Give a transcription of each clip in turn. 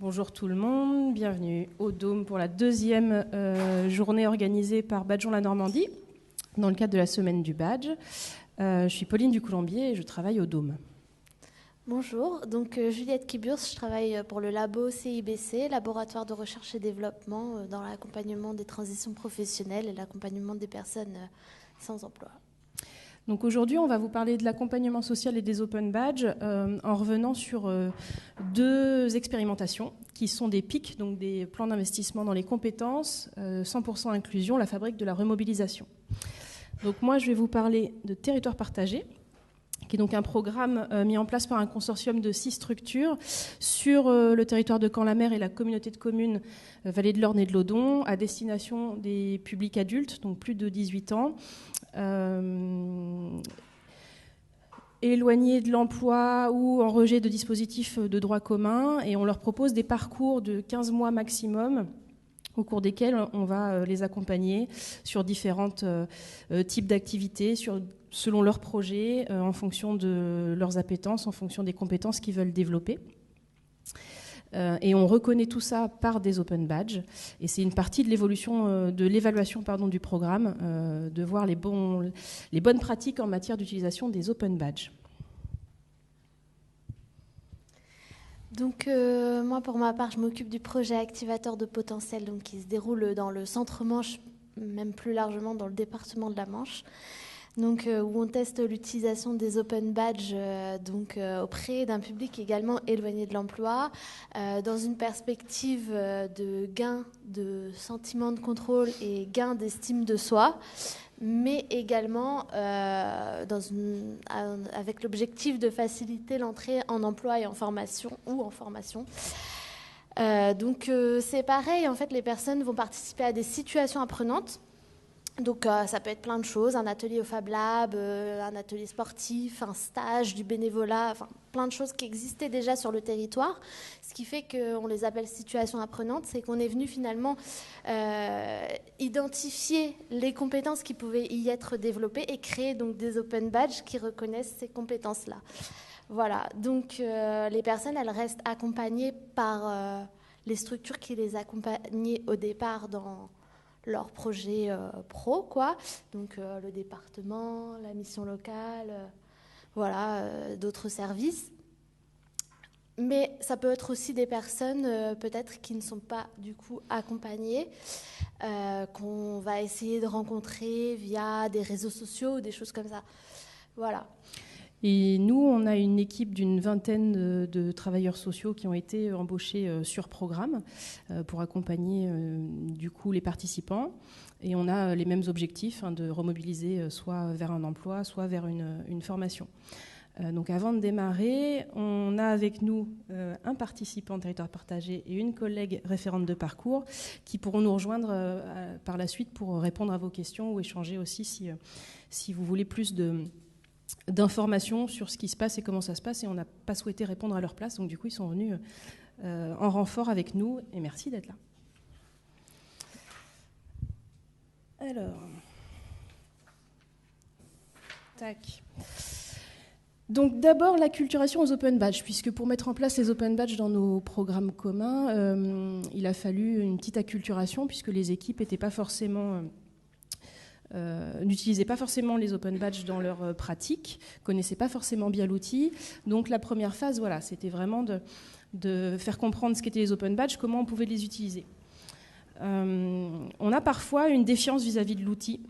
Bonjour tout le monde, bienvenue au Dôme pour la deuxième journée organisée par Badgeons la Normandie dans le cadre de la semaine du badge. Je suis Pauline Ducoulombier et je travaille au Dôme. Bonjour, donc Juliette Kiburs, je travaille pour le labo CIBC, Laboratoire de recherche et développement dans l'accompagnement des transitions professionnelles et l'accompagnement des personnes sans emploi. Donc aujourd'hui, on va vous parler de l'accompagnement social et des Open Badges en revenant sur deux expérimentations qui sont des PIC, donc des plans d'investissement dans les compétences, 100% inclusion, la fabrique de la remobilisation. Donc moi, je vais vous parler de territoire partagé, qui est donc un programme mis en place par un consortium de 6 structures sur le territoire de Caen-la-Mer et la communauté de communes Vallée de l'Orne et de l'Odon, à destination des publics adultes, donc plus de 18 ans, éloignés de l'emploi ou en rejet de dispositifs de droit commun, et on leur propose des parcours de 15 mois maximum, au cours desquels on va les accompagner sur différents types d'activités, selon leurs projets, en fonction de leurs appétences, en fonction des compétences qu'ils veulent développer. Et on reconnaît tout ça par des Open Badges. Et c'est une partie de l'évaluation du programme, de voir les bonnes pratiques en matière d'utilisation des Open Badges. Donc moi, pour ma part, je m'occupe du projet activateur de potentiel donc, qui se déroule dans le centre-Manche, même plus largement dans le département de la Manche. Donc, où on teste l'utilisation des Open Badges auprès d'un public également éloigné de l'emploi, dans une perspective de gain de sentiment de contrôle et gain d'estime de soi, mais également avec l'objectif de faciliter l'entrée en emploi et en formation c'est pareil, en fait, les personnes vont participer à des situations apprenantes. Donc ça peut être plein de choses, un atelier au Fab Lab, un atelier sportif, un stage, du bénévolat, enfin plein de choses qui existaient déjà sur le territoire. Ce qui fait qu'on les appelle situations apprenantes, c'est qu'on est venu finalement identifier les compétences qui pouvaient y être développées et créer donc des Open Badges qui reconnaissent ces compétences-là. Voilà, donc les personnes, elles restent accompagnées par les structures qui les accompagnaient au départ dans leur projet pro, quoi. Donc le département, la mission locale, d'autres services. Mais ça peut être aussi des personnes peut-être qui ne sont pas du coup accompagnées, qu'on va essayer de rencontrer via des réseaux sociaux ou des choses comme ça. Voilà. Et nous, on a une équipe d'une vingtaine de travailleurs sociaux qui ont été embauchés sur programme pour accompagner du coup les participants. Et on a les mêmes objectifs, de remobiliser soit vers un emploi, soit vers une formation. Donc avant de démarrer, on a avec nous un participant de territoire partagé et une collègue référente de parcours qui pourront nous rejoindre par la suite pour répondre à vos questions ou échanger aussi si vous voulez plus d'informations sur ce qui se passe et comment ça se passe, et on n'a pas souhaité répondre à leur place, donc du coup ils sont venus en renfort avec nous, et merci d'être là. Alors, tac. Donc d'abord l'acculturation aux Open Badges, puisque pour mettre en place les Open Badges dans nos programmes communs, il a fallu une petite acculturation, puisque les équipes n'étaient pas forcément... n'utilisaient pas forcément les Open Badges dans leur pratique, connaissaient pas forcément bien l'outil. Donc la première phase, c'était vraiment de faire comprendre ce qu'étaient les Open Badges, comment on pouvait les utiliser. On a parfois une défiance vis-à-vis de l'outil,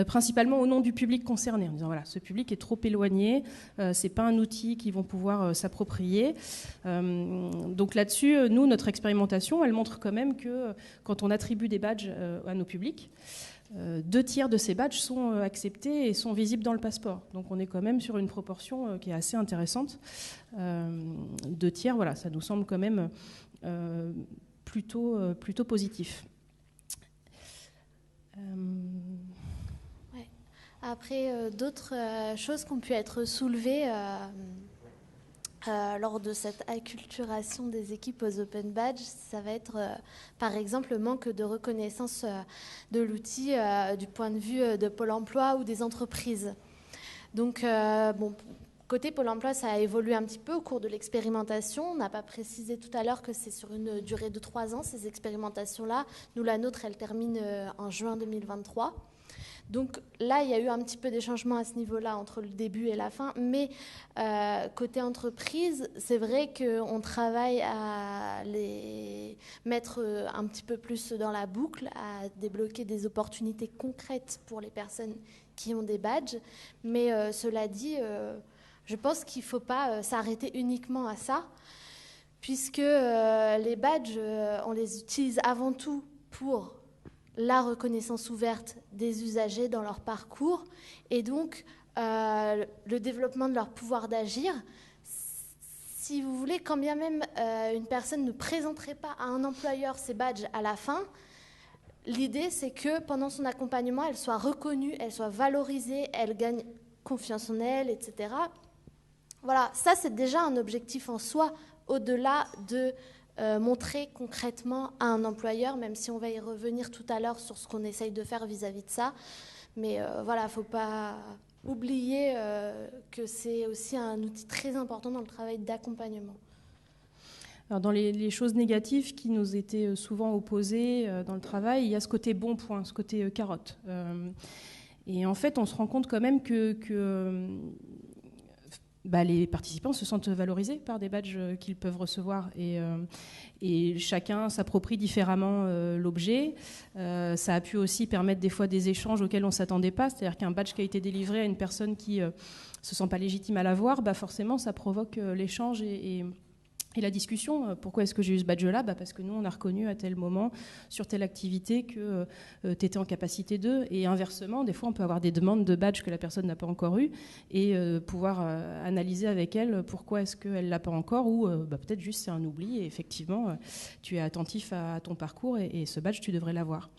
principalement au nom du public concerné, en disant ce public est trop éloigné, c'est pas un outil qu'ils vont pouvoir s'approprier. Donc là-dessus, nous, notre expérimentation, elle montre quand même que quand on attribue des badges à nos publics, 2/3 de ces badges sont acceptés et sont visibles dans le passeport. Donc on est quand même sur une proportion qui est assez intéressante. 2/3, ça nous semble quand même plutôt positif. Après, d'autres choses qui ont pu être soulevées lors de cette acculturation des équipes aux Open Badges, ça va être par exemple le manque de reconnaissance de l'outil du point de vue de Pôle emploi ou des entreprises. Donc Côté Pôle emploi, ça a évolué un petit peu au cours de l'expérimentation. On n'a pas précisé tout à l'heure que c'est sur une durée de 3 ans, ces expérimentations-là. Nous, la nôtre, elle termine en juin 2023. Donc là, il y a eu un petit peu des changements à ce niveau-là entre le début et la fin. Mais côté entreprise, c'est vrai qu'on travaille à les mettre un petit peu plus dans la boucle, à débloquer des opportunités concrètes pour les personnes qui ont des badges. Mais cela dit, je pense qu'il ne faut pas s'arrêter uniquement à ça, puisque les badges, on les utilise avant tout pour la reconnaissance ouverte des usagers dans leur parcours et donc le développement de leur pouvoir d'agir. Si vous voulez, quand bien même une personne ne présenterait pas à un employeur ses badges à la fin, l'idée c'est que pendant son accompagnement, elle soit reconnue, elle soit valorisée, elle gagne confiance en elle, etc. Voilà, ça c'est déjà un objectif en soi, au-delà de montrer concrètement à un employeur, même si on va y revenir tout à l'heure sur ce qu'on essaye de faire vis-à-vis de ça. Mais voilà, il ne faut pas oublier que c'est aussi un outil très important dans le travail d'accompagnement. Alors dans les choses négatives qui nous étaient souvent opposées dans le travail, il y a ce côté bon point, ce côté carotte. Et en fait, on se rend compte quand même que les participants se sentent valorisés par des badges qu'ils peuvent recevoir et chacun s'approprie différemment l'objet. Ça a pu aussi permettre des fois des échanges auxquels on ne s'attendait pas, c'est-à-dire qu'un badge qui a été délivré à une personne qui ne se sent pas légitime à l'avoir, forcément ça provoque l'échange et la discussion. Pourquoi est-ce que j'ai eu ce badge-là ? Parce que nous, on a reconnu à tel moment, sur telle activité, que tu étais en capacité de. Et inversement, des fois, on peut avoir des demandes de badge que la personne n'a pas encore eu et pouvoir analyser avec elle pourquoi est-ce qu'elle ne l'a pas encore ou peut-être juste c'est un oubli et effectivement, tu es attentif à ton parcours et ce badge, tu devrais l'avoir.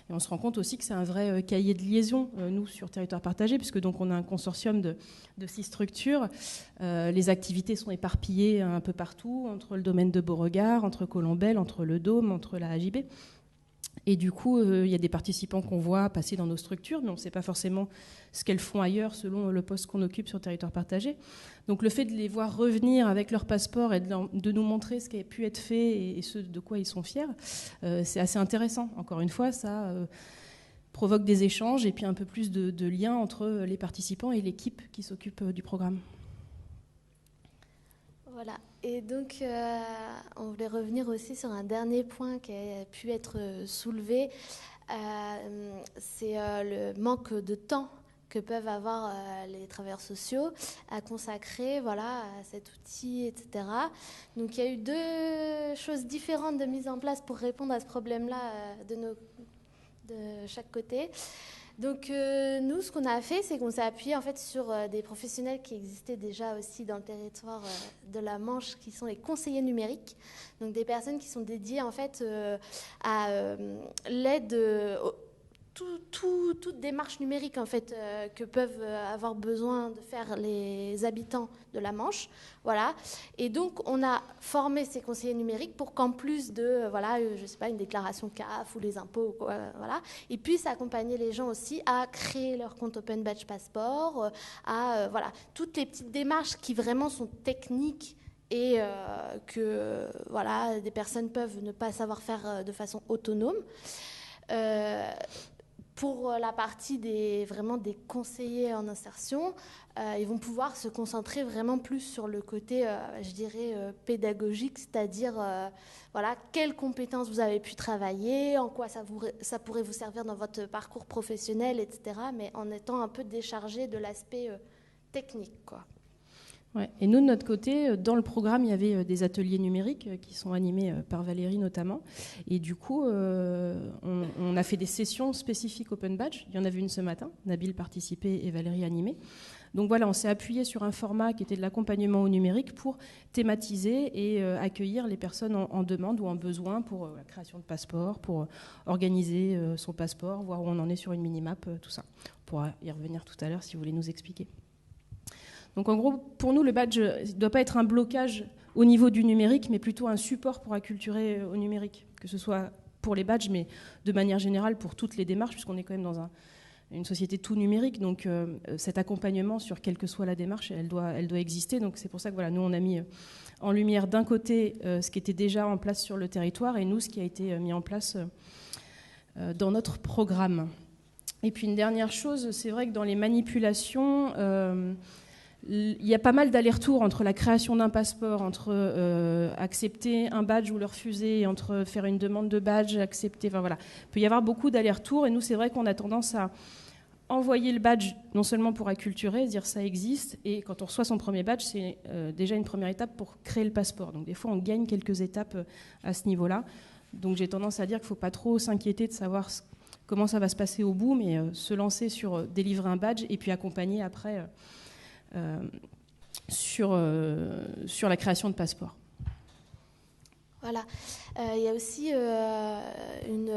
Et on se rend compte aussi que c'est un vrai cahier de liaison, nous, sur Territoire Partagé, puisque donc on a un consortium de 6 structures. Les activités sont éparpillées un peu partout, entre le domaine de Beauregard, entre Colombelle, entre le Dôme, entre la AJB. Et du coup, il y a des participants qu'on voit passer dans nos structures, mais on ne sait pas forcément ce qu'elles font ailleurs selon le poste qu'on occupe sur Territoire Partagé. Donc le fait de les voir revenir avec leur passeport et de nous montrer ce qui a pu être fait et ce de quoi ils sont fiers, c'est assez intéressant. Encore une fois, ça provoque des échanges et puis un peu plus de liens entre les participants et l'équipe qui s'occupe du programme. Voilà. Et donc, on voulait revenir aussi sur un dernier point qui a pu être soulevé. C'est le manque de temps que peuvent avoir les travailleurs sociaux à consacrer à cet outil, etc. Donc, il y a eu 2 choses différentes de mise en place pour répondre à ce problème-là de chaque côté. Donc nous, ce qu'on a fait, c'est qu'on s'est appuyé en fait sur des professionnels qui existaient déjà aussi dans le territoire de la Manche, qui sont les conseillers numériques. Donc des personnes qui sont dédiées en fait à l'aide, toute démarche numérique en fait que peuvent avoir besoin de faire les habitants de la Manche. Voilà. Et donc on a formé ces conseillers numériques pour qu'en plus de je sais pas, une déclaration CAF ou les impôts, ils puissent accompagner les gens aussi à créer leur compte Open Badge Passport, à toutes les petites démarches qui vraiment sont techniques et que des personnes peuvent ne pas savoir faire de façon autonome. Pour la partie des conseillers en insertion, ils vont pouvoir se concentrer vraiment plus sur le côté, pédagogique, c'est-à-dire quelles compétences vous avez pu travailler, en quoi ça pourrait vous servir dans votre parcours professionnel, etc., mais en étant un peu déchargé de l'aspect technique, quoi. Ouais. Et nous, de notre côté, dans le programme, il y avait des ateliers numériques qui sont animés par Valérie notamment. Et du coup, on a fait des sessions spécifiques Open Badge. Il y en avait une ce matin. Nabil participait et Valérie animait. Donc voilà, on s'est appuyé sur un format qui était de l'accompagnement au numérique pour thématiser et accueillir les personnes en demande ou en besoin pour la création de passeport, pour organiser son passeport, voir où on en est sur une minimap, tout ça. On pourra y revenir tout à l'heure si vous voulez nous expliquer. Donc en gros, pour nous, le badge ne doit pas être un blocage au niveau du numérique, mais plutôt un support pour acculturer au numérique, que ce soit pour les badges, mais de manière générale pour toutes les démarches, puisqu'on est quand même dans une société tout numérique, donc cet accompagnement sur quelle que soit la démarche, elle doit exister. Donc c'est pour ça que voilà, nous on a mis en lumière d'un côté ce qui était déjà en place sur le territoire et nous ce qui a été mis en place dans notre programme. Et puis une dernière chose, c'est vrai que dans les manipulations, il y a pas mal d'allers-retours entre la création d'un passeport, entre accepter un badge ou le refuser, entre faire une demande de badge, accepter, enfin voilà. Il peut y avoir beaucoup d'allers-retours et nous c'est vrai qu'on a tendance à envoyer le badge non seulement pour acculturer, se dire ça existe, et quand on reçoit son premier badge, c'est déjà une première étape pour créer le passeport. Donc des fois on gagne quelques étapes à ce niveau-là. Donc j'ai tendance à dire qu'il ne faut pas trop s'inquiéter de savoir comment ça va se passer au bout, mais se lancer sur délivrer un badge et puis accompagner après sur la création de passeport. Voilà. Il y a aussi une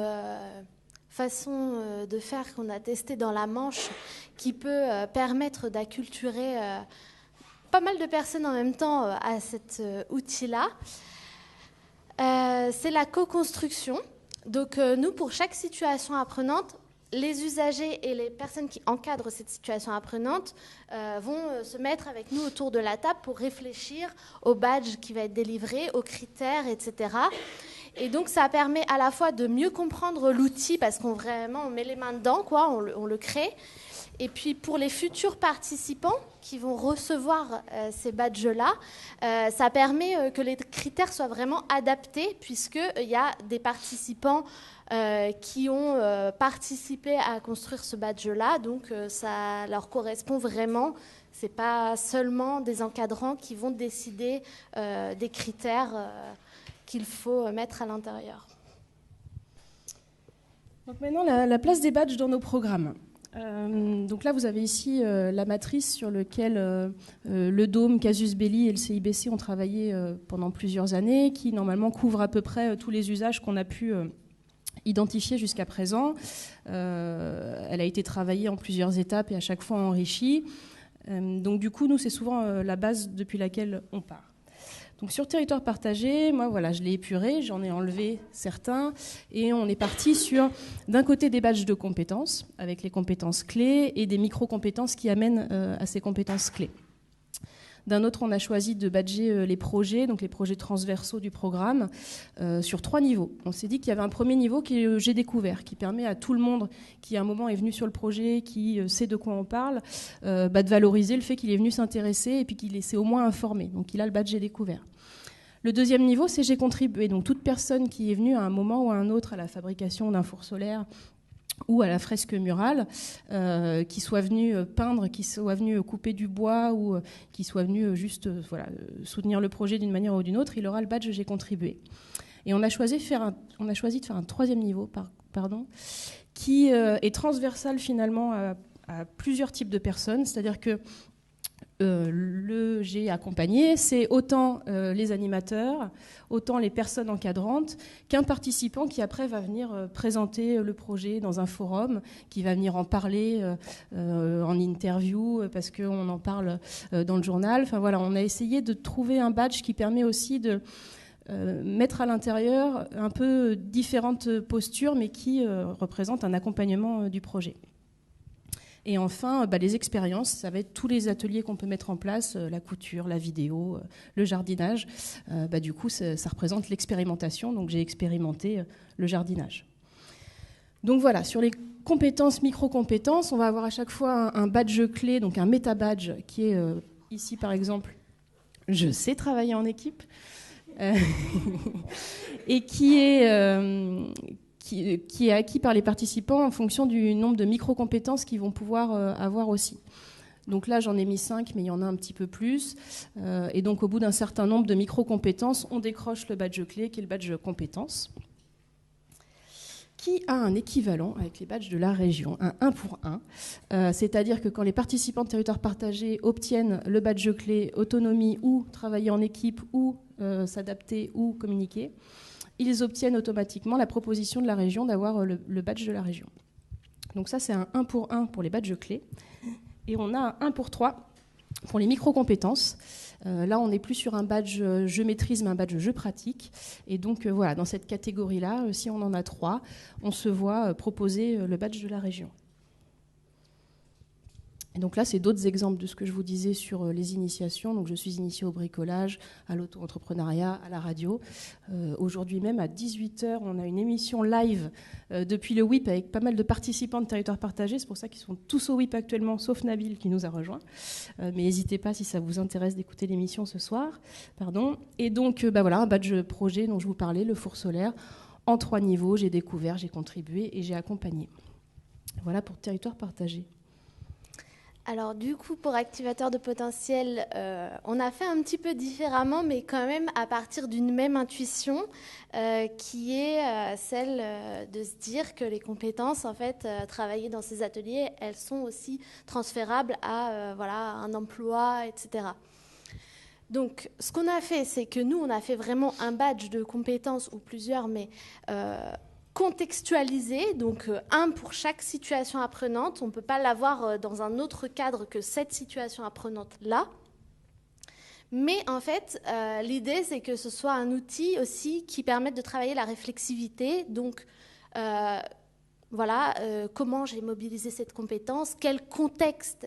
façon de faire qu'on a testée dans la Manche qui peut permettre d'acculturer pas mal de personnes en même temps à cet outil-là. C'est la co-construction. Donc nous, pour chaque situation apprenante, les usagers et les personnes qui encadrent cette situation apprenante vont se mettre avec nous autour de la table pour réfléchir au badge qui va être délivré, aux critères, etc. Et donc ça permet à la fois de mieux comprendre l'outil parce qu'on met les mains dedans, quoi, on le crée. Et puis pour les futurs participants qui vont recevoir ces badges-là, ça permet que les critères soient vraiment adaptés puisqu'il y a des participants qui ont participé à construire ce badge-là. Donc ça leur correspond vraiment. Ce n'est pas seulement des encadrants qui vont décider des critères qu'il faut mettre à l'intérieur. Donc maintenant, la place des badges dans nos programmes. Donc là, vous avez ici la matrice sur laquelle le Dôme, Casus Belli et le CIBC ont travaillé pendant plusieurs années, qui normalement couvre à peu près tous les usages qu'on a pu identifier jusqu'à présent. Elle a été travaillée en plusieurs étapes et à chaque fois enrichie. Donc du coup, nous, c'est souvent la base depuis laquelle on part. Donc sur territoire partagé, moi voilà, je l'ai épuré, j'en ai enlevé certains et on est parti sur d'un côté des badges de compétences avec les compétences clés et des micro-compétences qui amènent à ces compétences clés. D'un autre, on a choisi de badger les projets, donc les projets transversaux du programme, sur 3 niveaux. On s'est dit qu'il y avait un premier niveau qui est le J'ai découvert, qui permet à tout le monde qui à un moment est venu sur le projet, qui sait de quoi on parle, de valoriser le fait qu'il est venu s'intéresser et puis qu'il s'est au moins informé. Donc il a le badge J'ai découvert. Le deuxième niveau, c'est J'ai contribué. Donc toute personne qui est venue à un moment ou à un autre à la fabrication d'un four solaire ou à la fresque murale, qui soit venu peindre, qui soit venu couper du bois ou qui soit venu juste soutenir le projet d'une manière ou d'une autre, il aura le badge J'ai contribué. Et on a choisi de faire un troisième niveau, qui est transversal finalement à plusieurs types de personnes, c'est-à-dire que le J'ai accompagné, c'est autant les animateurs, autant les personnes encadrantes qu'un participant qui après va venir présenter le projet dans un forum, qui va venir en parler en interview parce qu'on en parle dans le journal. Enfin voilà, on a essayé de trouver un badge qui permet aussi de mettre à l'intérieur un peu différentes postures mais qui représentent un accompagnement du projet. Et enfin, les expériences, ça va être tous les ateliers qu'on peut mettre en place, la couture, la vidéo, le jardinage. Du coup, ça représente l'expérimentation. Donc, j'ai expérimenté le jardinage. Donc voilà, sur les compétences, micro-compétences, on va avoir à chaque fois un badge clé, donc un méta-badge qui est ici, par exemple, je sais travailler en équipe, et qui est acquis par les participants en fonction du nombre de micro-compétences qu'ils vont pouvoir avoir aussi. Donc là, j'en ai mis 5, mais il y en a un petit peu plus. Et donc, au bout d'un certain nombre de micro-compétences, on décroche le badge clé, qui est le badge compétences, qui a un équivalent avec les badges de la région, un 1 pour 1. C'est-à-dire que quand les participants de territoire partagé obtiennent le badge clé autonomie ou travailler en équipe ou s'adapter ou communiquer, ils obtiennent automatiquement la proposition de la région d'avoir le badge de la région. Donc ça, c'est un 1 pour 1 pour les badges clés. Et on a un 1 pour 3 pour les micro-compétences. Là, on n'est plus sur un badge je maîtrise, mais un badge je pratique. Et donc, voilà, dans cette catégorie-là, si on en a 3, on se voit proposer le badge de la région. Donc là, c'est d'autres exemples de ce que je vous disais sur les initiations. Donc je suis initiée au bricolage, à l'auto-entrepreneuriat, à la radio. Aujourd'hui même, à 18h, on a une émission live depuis le WIP avec pas mal de participants de Territoire Partagé. C'est pour ça qu'ils sont tous au WIP actuellement, sauf Nabil qui nous a rejoints. Mais n'hésitez pas, si ça vous intéresse, d'écouter l'émission ce soir. Pardon. Et donc, voilà, un badge projet dont je vous parlais, le four solaire. En 3 niveaux, j'ai découvert, j'ai contribué et j'ai accompagné. Voilà pour Territoire Partagé. Alors du coup, pour activateur de potentiel, on a fait un petit peu différemment, mais quand même à partir d'une même intuition, qui est celle de se dire que les compétences, en fait, travailler dans ces ateliers, elles sont aussi transférables à voilà, un emploi, etc. Donc, ce qu'on a fait, c'est que nous, on a fait vraiment un badge de compétences, ou plusieurs, mais contextualisé, donc un pour chaque situation apprenante. On ne peut pas l'avoir dans un autre cadre que cette situation apprenante-là. Mais en fait, l'idée, c'est que ce soit un outil aussi qui permette de travailler la réflexivité. Donc, voilà, comment j'ai mobilisé cette compétence, quel contexte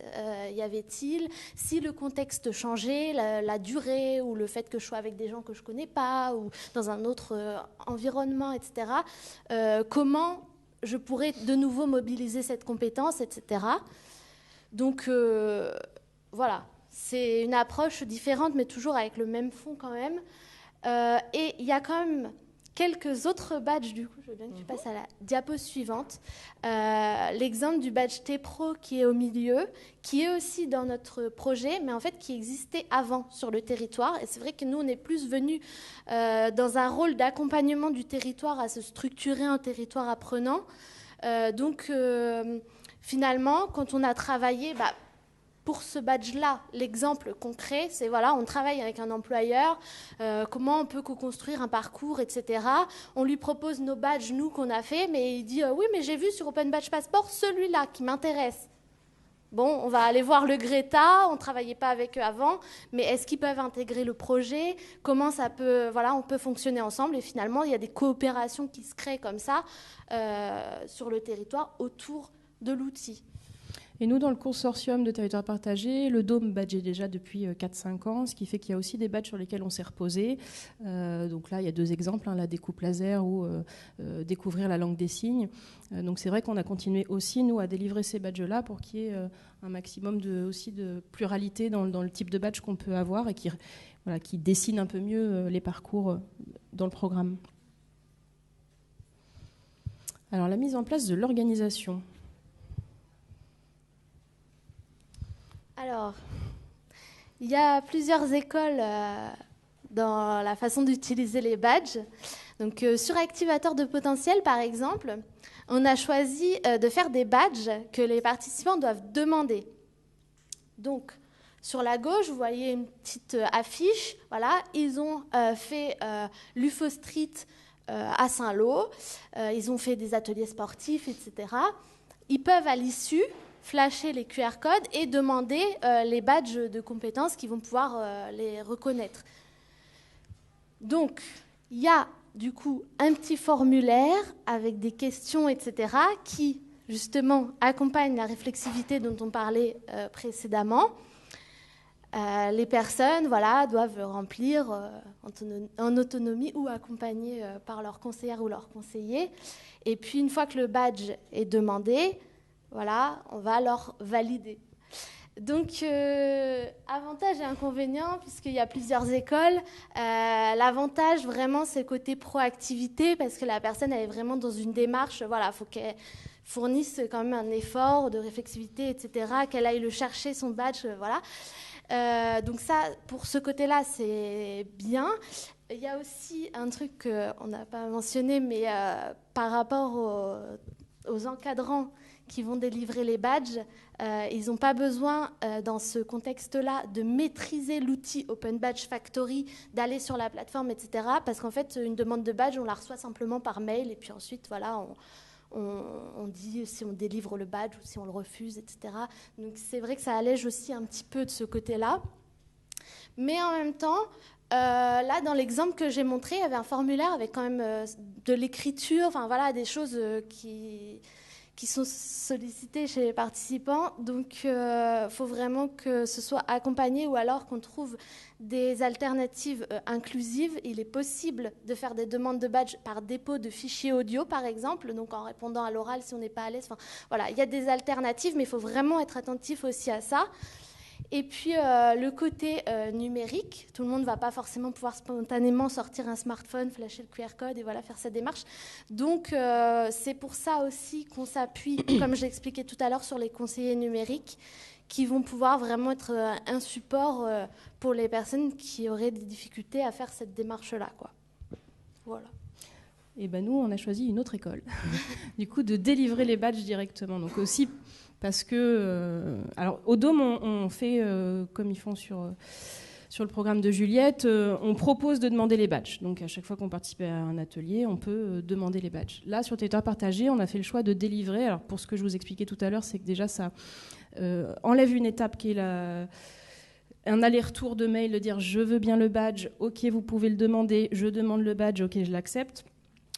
y avait-il, si le contexte changeait, la durée ou le fait que je sois avec des gens que je ne connais pas ou dans un autre environnement, etc. Comment je pourrais de nouveau mobiliser cette compétence, etc. Donc, voilà, c'est une approche différente, mais toujours avec le même fond quand même. Et il y a quand même quelques autres badges, du coup, je veux bien que tu passes à la diapo suivante. L'exemple du badge T-Pro qui est au milieu, qui est aussi dans notre projet, mais en fait qui existait avant sur le territoire. Et c'est vrai que nous, on est plus venus dans un rôle d'accompagnement du territoire à se structurer un territoire apprenant. Donc, finalement, quand on a travaillé... pour ce badge-là, l'exemple concret, c'est voilà, on travaille avec un employeur, comment on peut co-construire un parcours, etc. On lui propose nos badges, nous, qu'on a fait, mais il dit oui, mais j'ai vu sur Open Badge Passport celui-là qui m'intéresse. Bon, on va aller voir le Greta, on ne travaillait pas avec eux avant, mais est-ce qu'ils peuvent intégrer le projet? Comment ça peut, voilà, on peut fonctionner ensemble? Et finalement, il y a des coopérations qui se créent comme ça sur le territoire autour de l'outil. Et nous, dans le consortium de territoire partagé, le Dôme badge est déjà depuis 4-5 ans, ce qui fait qu'il y a aussi des badges sur lesquels on s'est reposé. Donc là, il y a 2 exemples, la découpe laser ou découvrir la langue des signes. Donc c'est vrai qu'on a continué aussi, nous, à délivrer ces badges-là pour qu'il y ait un maximum aussi de pluralité dans le type de badge qu'on peut avoir et qui dessine un peu mieux les parcours dans le programme. Alors, la mise en place de l'organisation. Alors, il y a plusieurs écoles dans la façon d'utiliser les badges. Donc, sur activateur de potentiel, par exemple, on a choisi de faire des badges que les participants doivent demander. Donc, sur la gauche, vous voyez une petite affiche. Voilà, ils ont fait l'UFO Street à Saint-Lô. Ils ont fait des ateliers sportifs, etc. Ils peuvent, à l'issue, flasher les QR codes et demander les badges de compétences qui vont pouvoir les reconnaître. Donc, il y a du coup un petit formulaire avec des questions, etc., qui, justement, accompagnent la réflexivité dont on parlait précédemment. Les personnes doivent le remplir en autonomie ou accompagnées par leur conseillère ou leur conseiller. Et puis, une fois que le badge est demandé, on va leur valider. Donc, avantages et inconvénients, puisqu'il y a plusieurs écoles. L'avantage, vraiment, c'est le côté proactivité, parce que la personne, elle est vraiment dans une démarche, il faut qu'elle fournisse quand même un effort de réflexivité, etc., qu'elle aille le chercher, son badge, donc ça, pour ce côté-là, c'est bien. Il y a aussi un truc qu'on n'a pas mentionné, mais par rapport aux encadrants qui vont délivrer les badges, ils n'ont pas besoin, dans ce contexte-là, de maîtriser l'outil Open Badge Factory, d'aller sur la plateforme, etc. Parce qu'en fait, une demande de badge, on la reçoit simplement par mail, et puis ensuite, on dit si on délivre le badge ou si on le refuse, etc. Donc c'est vrai que ça allège aussi un petit peu de ce côté-là. Mais en même temps, là, dans l'exemple que j'ai montré, il y avait un formulaire avec quand même de l'écriture, des choses qui sont sollicités chez les participants. Donc, il faut vraiment que ce soit accompagné ou alors qu'on trouve des alternatives inclusives. Il est possible de faire des demandes de badge par dépôt de fichiers audio, par exemple, donc en répondant à l'oral si on n'est pas à l'aise. Enfin, voilà, il y a des alternatives, mais il faut vraiment être attentif aussi à ça. Et puis, le côté numérique, tout le monde ne va pas forcément pouvoir spontanément sortir un smartphone, flasher le QR code et voilà, faire sa démarche. Donc, c'est pour ça aussi qu'on s'appuie, comme j'ai expliqué tout à l'heure, sur les conseillers numériques qui vont pouvoir vraiment être un support pour les personnes qui auraient des difficultés à faire cette démarche-là, quoi. Voilà. Et ben nous, on a choisi une autre école, du coup, de délivrer les badges directement. Donc aussi parce que, alors au Dôme, on fait comme ils font sur le programme de Juliette, on propose de demander les badges. Donc à chaque fois qu'on participe à un atelier, on peut demander les badges. Là, sur Territoire partagé, on a fait le choix de délivrer. Alors pour ce que je vous expliquais tout à l'heure, c'est que déjà ça enlève une étape qui est un aller-retour de mail, de dire je veux bien le badge, ok, vous pouvez le demander, je demande le badge, ok, je l'accepte.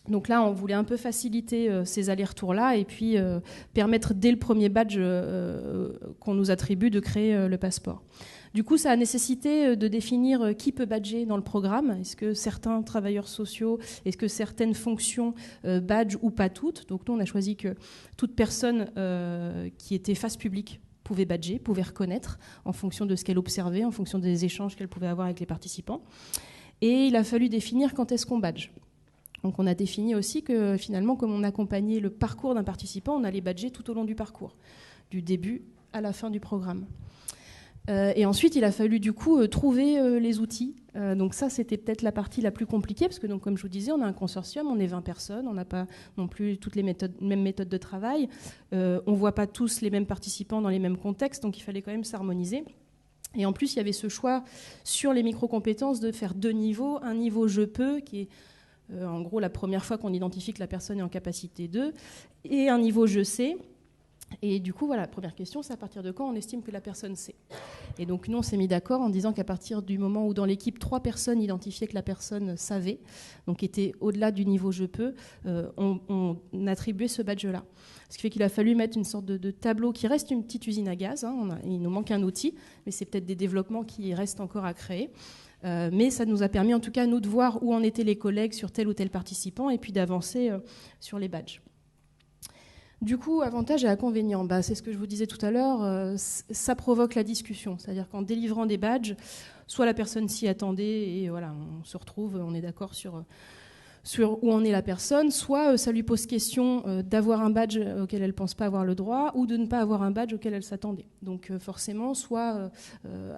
Donc là, on voulait un peu faciliter ces allers-retours-là et puis permettre dès le premier badge qu'on nous attribue de créer le passeport. Du coup, ça a nécessité de définir qui peut badger dans le programme. Est-ce que certains travailleurs sociaux, est-ce que certaines fonctions badge ou pas toutes. Donc nous, on a choisi que toute personne qui était face publique pouvait badger, pouvait reconnaître en fonction de ce qu'elle observait, en fonction des échanges qu'elle pouvait avoir avec les participants. Et il a fallu définir quand est-ce qu'on badge. Donc on a défini aussi que finalement, comme on accompagnait le parcours d'un participant, on allait badger tout au long du parcours, du début à la fin du programme. Et ensuite, il a fallu du coup trouver les outils. Donc ça, c'était peut-être la partie la plus compliquée, parce que donc, comme je vous disais, on a un consortium, on est 20 personnes, on n'a pas non plus toutes les mêmes méthodes de travail, on ne voit pas tous les mêmes participants dans les mêmes contextes, donc il fallait quand même s'harmoniser. Et en plus, il y avait ce choix sur les micro-compétences de faire 2 niveaux, un niveau « je peux » qui est en gros la première fois qu'on identifie que la personne est en capacité de, et un niveau « je sais ». Et du coup, voilà, la première question, c'est à partir de quand on estime que la personne sait. Et donc, nous, on s'est mis d'accord en disant qu'à partir du moment où dans l'équipe, 3 personnes identifiaient que la personne savait, donc était au-delà du niveau « je peux », on attribuait ce badge-là. Ce qui fait qu'il a fallu mettre une sorte de tableau qui reste une petite usine à gaz. Il nous manque un outil, mais c'est peut-être des développements qui restent encore à créer. Mais ça nous a permis, en tout cas, nous, de voir où en étaient les collègues sur tel ou tel participant et puis d'avancer sur les badges. Du coup, avantages et inconvénients, c'est ce que je vous disais tout à l'heure, ça provoque la discussion. C'est-à-dire qu'en délivrant des badges, soit la personne s'y attendait et voilà, on se retrouve, on est d'accord sur où en est la personne, soit ça lui pose question d'avoir un badge auquel elle ne pense pas avoir le droit ou de ne pas avoir un badge auquel elle s'attendait. Donc forcément, soit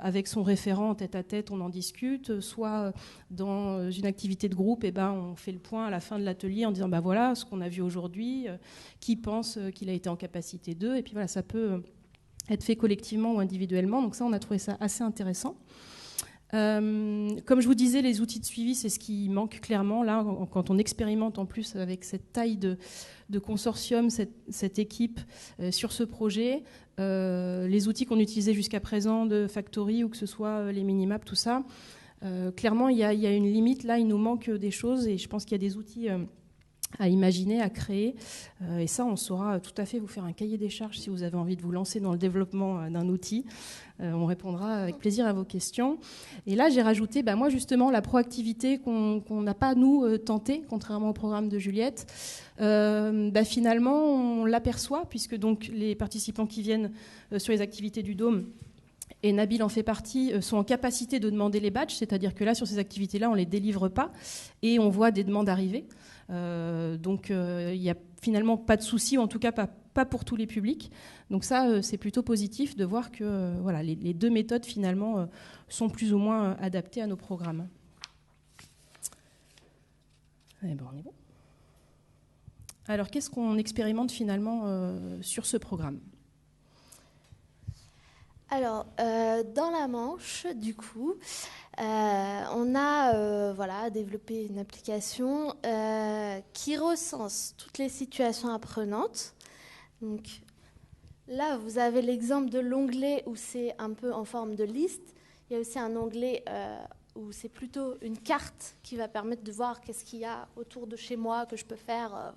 avec son référent tête-à-tête, on en discute, soit dans une activité de groupe, on fait le point à la fin de l'atelier en disant voilà ce qu'on a vu aujourd'hui, qui pense qu'il a été en capacité d'eux, et puis voilà, ça peut être fait collectivement ou individuellement. Donc ça, on a trouvé ça assez intéressant. Comme je vous disais, les outils de suivi, c'est ce qui manque clairement là quand on expérimente en plus avec cette taille de consortium, cette équipe sur ce projet. Les outils qu'on utilisait jusqu'à présent de Factory ou que ce soit les Minimaps, tout ça, clairement il y a une limite. Là, il nous manque des choses et je pense qu'il y a des outils à imaginer, à créer. Et ça, on saura tout à fait vous faire un cahier des charges si vous avez envie de vous lancer dans le développement d'un outil. On répondra avec plaisir à vos questions. Et là, j'ai rajouté, moi justement, la proactivité qu'on n'a pas, nous, tenté, contrairement au programme de Juliette. Finalement, on l'aperçoit, puisque donc, les participants qui viennent sur les activités du Dôme, et Nabil en fait partie, sont en capacité de demander les badges, c'est-à-dire que là, sur ces activités-là, on ne les délivre pas, et on voit des demandes arriver. Donc il n'y a finalement pas de souci, ou en tout cas pas pour tous les publics. Donc ça, c'est plutôt positif de voir que les 2 méthodes finalement sont plus ou moins adaptées à nos programmes. On est bon. Alors qu'est-ce qu'on expérimente finalement sur ce programme ? Alors, dans la Manche, du coup, on a développé une application qui recense toutes les situations apprenantes. Donc, là, vous avez l'exemple de l'onglet où c'est un peu en forme de liste. Il y a aussi un onglet où c'est plutôt une carte qui va permettre de voir qu'est-ce qu'il y a autour de chez moi que je peux faire.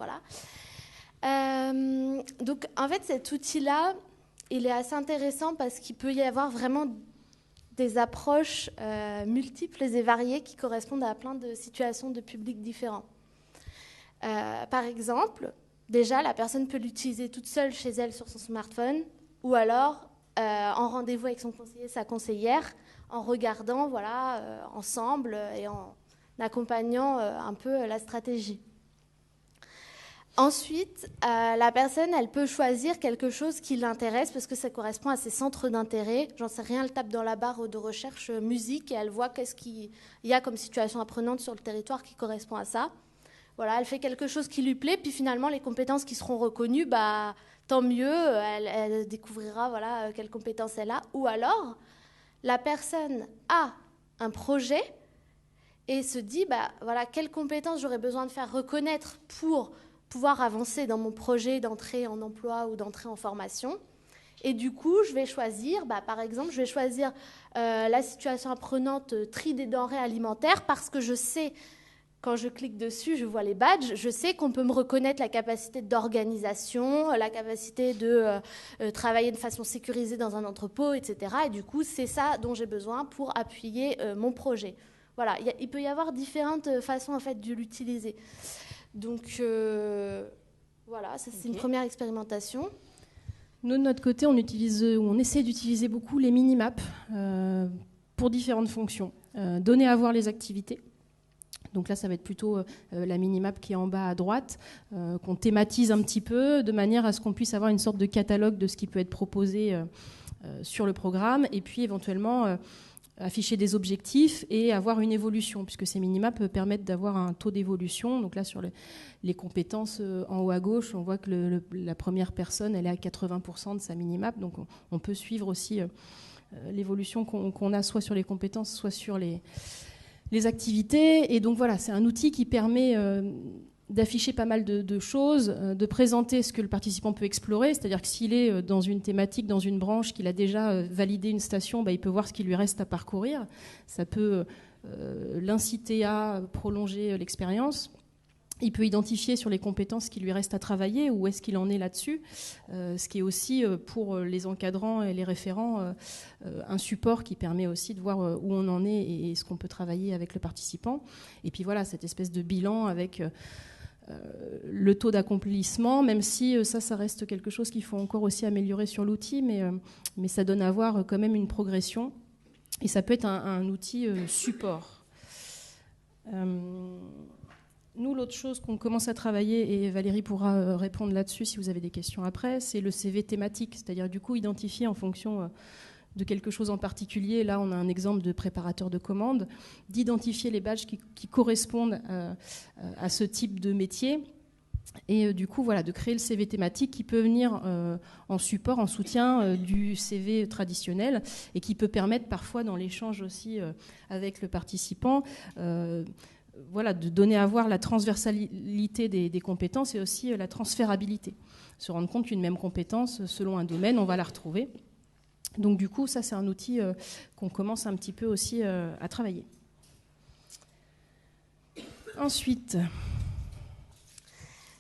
Donc, en fait, cet outil-là, il est assez intéressant parce qu'il peut y avoir vraiment des approches multiples et variées qui correspondent à plein de situations de publics différents. Par exemple, déjà, la personne peut l'utiliser toute seule chez elle sur son smartphone, ou alors en rendez-vous avec son conseiller, sa conseillère, en regardant ensemble et en accompagnant un peu la stratégie. Ensuite, la personne, elle peut choisir quelque chose qui l'intéresse parce que ça correspond à ses centres d'intérêt. J'en sais rien, elle tape dans la barre de recherche musique et elle voit qu'est-ce qu'il y a comme situation apprenante sur le territoire qui correspond à ça. Voilà, elle fait quelque chose qui lui plaît, puis finalement, les compétences qui seront reconnues, tant mieux, elle découvrira quelles compétences elle a. Ou alors, la personne a un projet et se dit, quelles compétences j'aurais besoin de faire reconnaître pour pouvoir avancer dans mon projet d'entrée en emploi ou d'entrée en formation. Et du coup, je vais choisir, par exemple, la situation apprenante tri des denrées alimentaires parce que je sais, quand je clique dessus, je vois les badges, je sais qu'on peut me reconnaître la capacité d'organisation, la capacité de travailler de façon sécurisée dans un entrepôt, etc. Et du coup, c'est ça dont j'ai besoin pour appuyer mon projet. Voilà, il peut y avoir différentes façons en fait de l'utiliser. Donc voilà, ça c'est une première expérimentation. Nous, de notre côté, on essaie d'utiliser beaucoup les mini-maps pour différentes fonctions. Donner à voir les activités. Donc là, ça va être plutôt la mini-map qui est en bas à droite, qu'on thématise un petit peu, de manière à ce qu'on puisse avoir une sorte de catalogue de ce qui peut être proposé sur le programme, et puis éventuellement afficher des objectifs et avoir une évolution, puisque ces mini-maps permettent d'avoir un taux d'évolution. Donc là, sur les compétences en haut à gauche, on voit que la première personne, elle est à 80% de sa mini-map, donc on peut suivre aussi l'évolution qu'on a soit sur les compétences, soit sur les activités. Et donc voilà, c'est un outil qui permet d'afficher pas mal de choses, de présenter ce que le participant peut explorer, c'est-à-dire que s'il est dans une thématique, dans une branche, qu'il a déjà validé une station, il peut voir ce qu'il lui reste à parcourir. Ça peut l'inciter à prolonger l'expérience. Il peut identifier sur les compétences qui lui restent à travailler, où est-ce qu'il en est là-dessus, ce qui est aussi pour les encadrants et les référents un support qui permet aussi de voir où on en est et ce qu'on peut travailler avec le participant. Et puis voilà, cette espèce de bilan avec le taux d'accomplissement, même si ça reste quelque chose qu'il faut encore aussi améliorer sur l'outil, mais ça donne à voir quand même une progression. Et ça peut être un outil support. Nous, l'autre chose qu'on commence à travailler, et Valérie pourra répondre là-dessus si vous avez des questions après, c'est le CV thématique, c'est-à-dire du coup identifier en fonction de quelque chose en particulier. Là, on a un exemple de préparateur de commandes, d'identifier les badges qui correspondent à ce type de métier. Et du coup, voilà, de créer le CV thématique qui peut venir en support, en soutien du CV traditionnel et qui peut permettre parfois dans l'échange aussi avec le participant de donner à voir la transversalité des compétences et aussi la transférabilité. Se rendre compte qu'une même compétence, selon un domaine, on va la retrouver. Donc du coup, ça c'est un outil qu'on commence un petit peu aussi à travailler. Ensuite...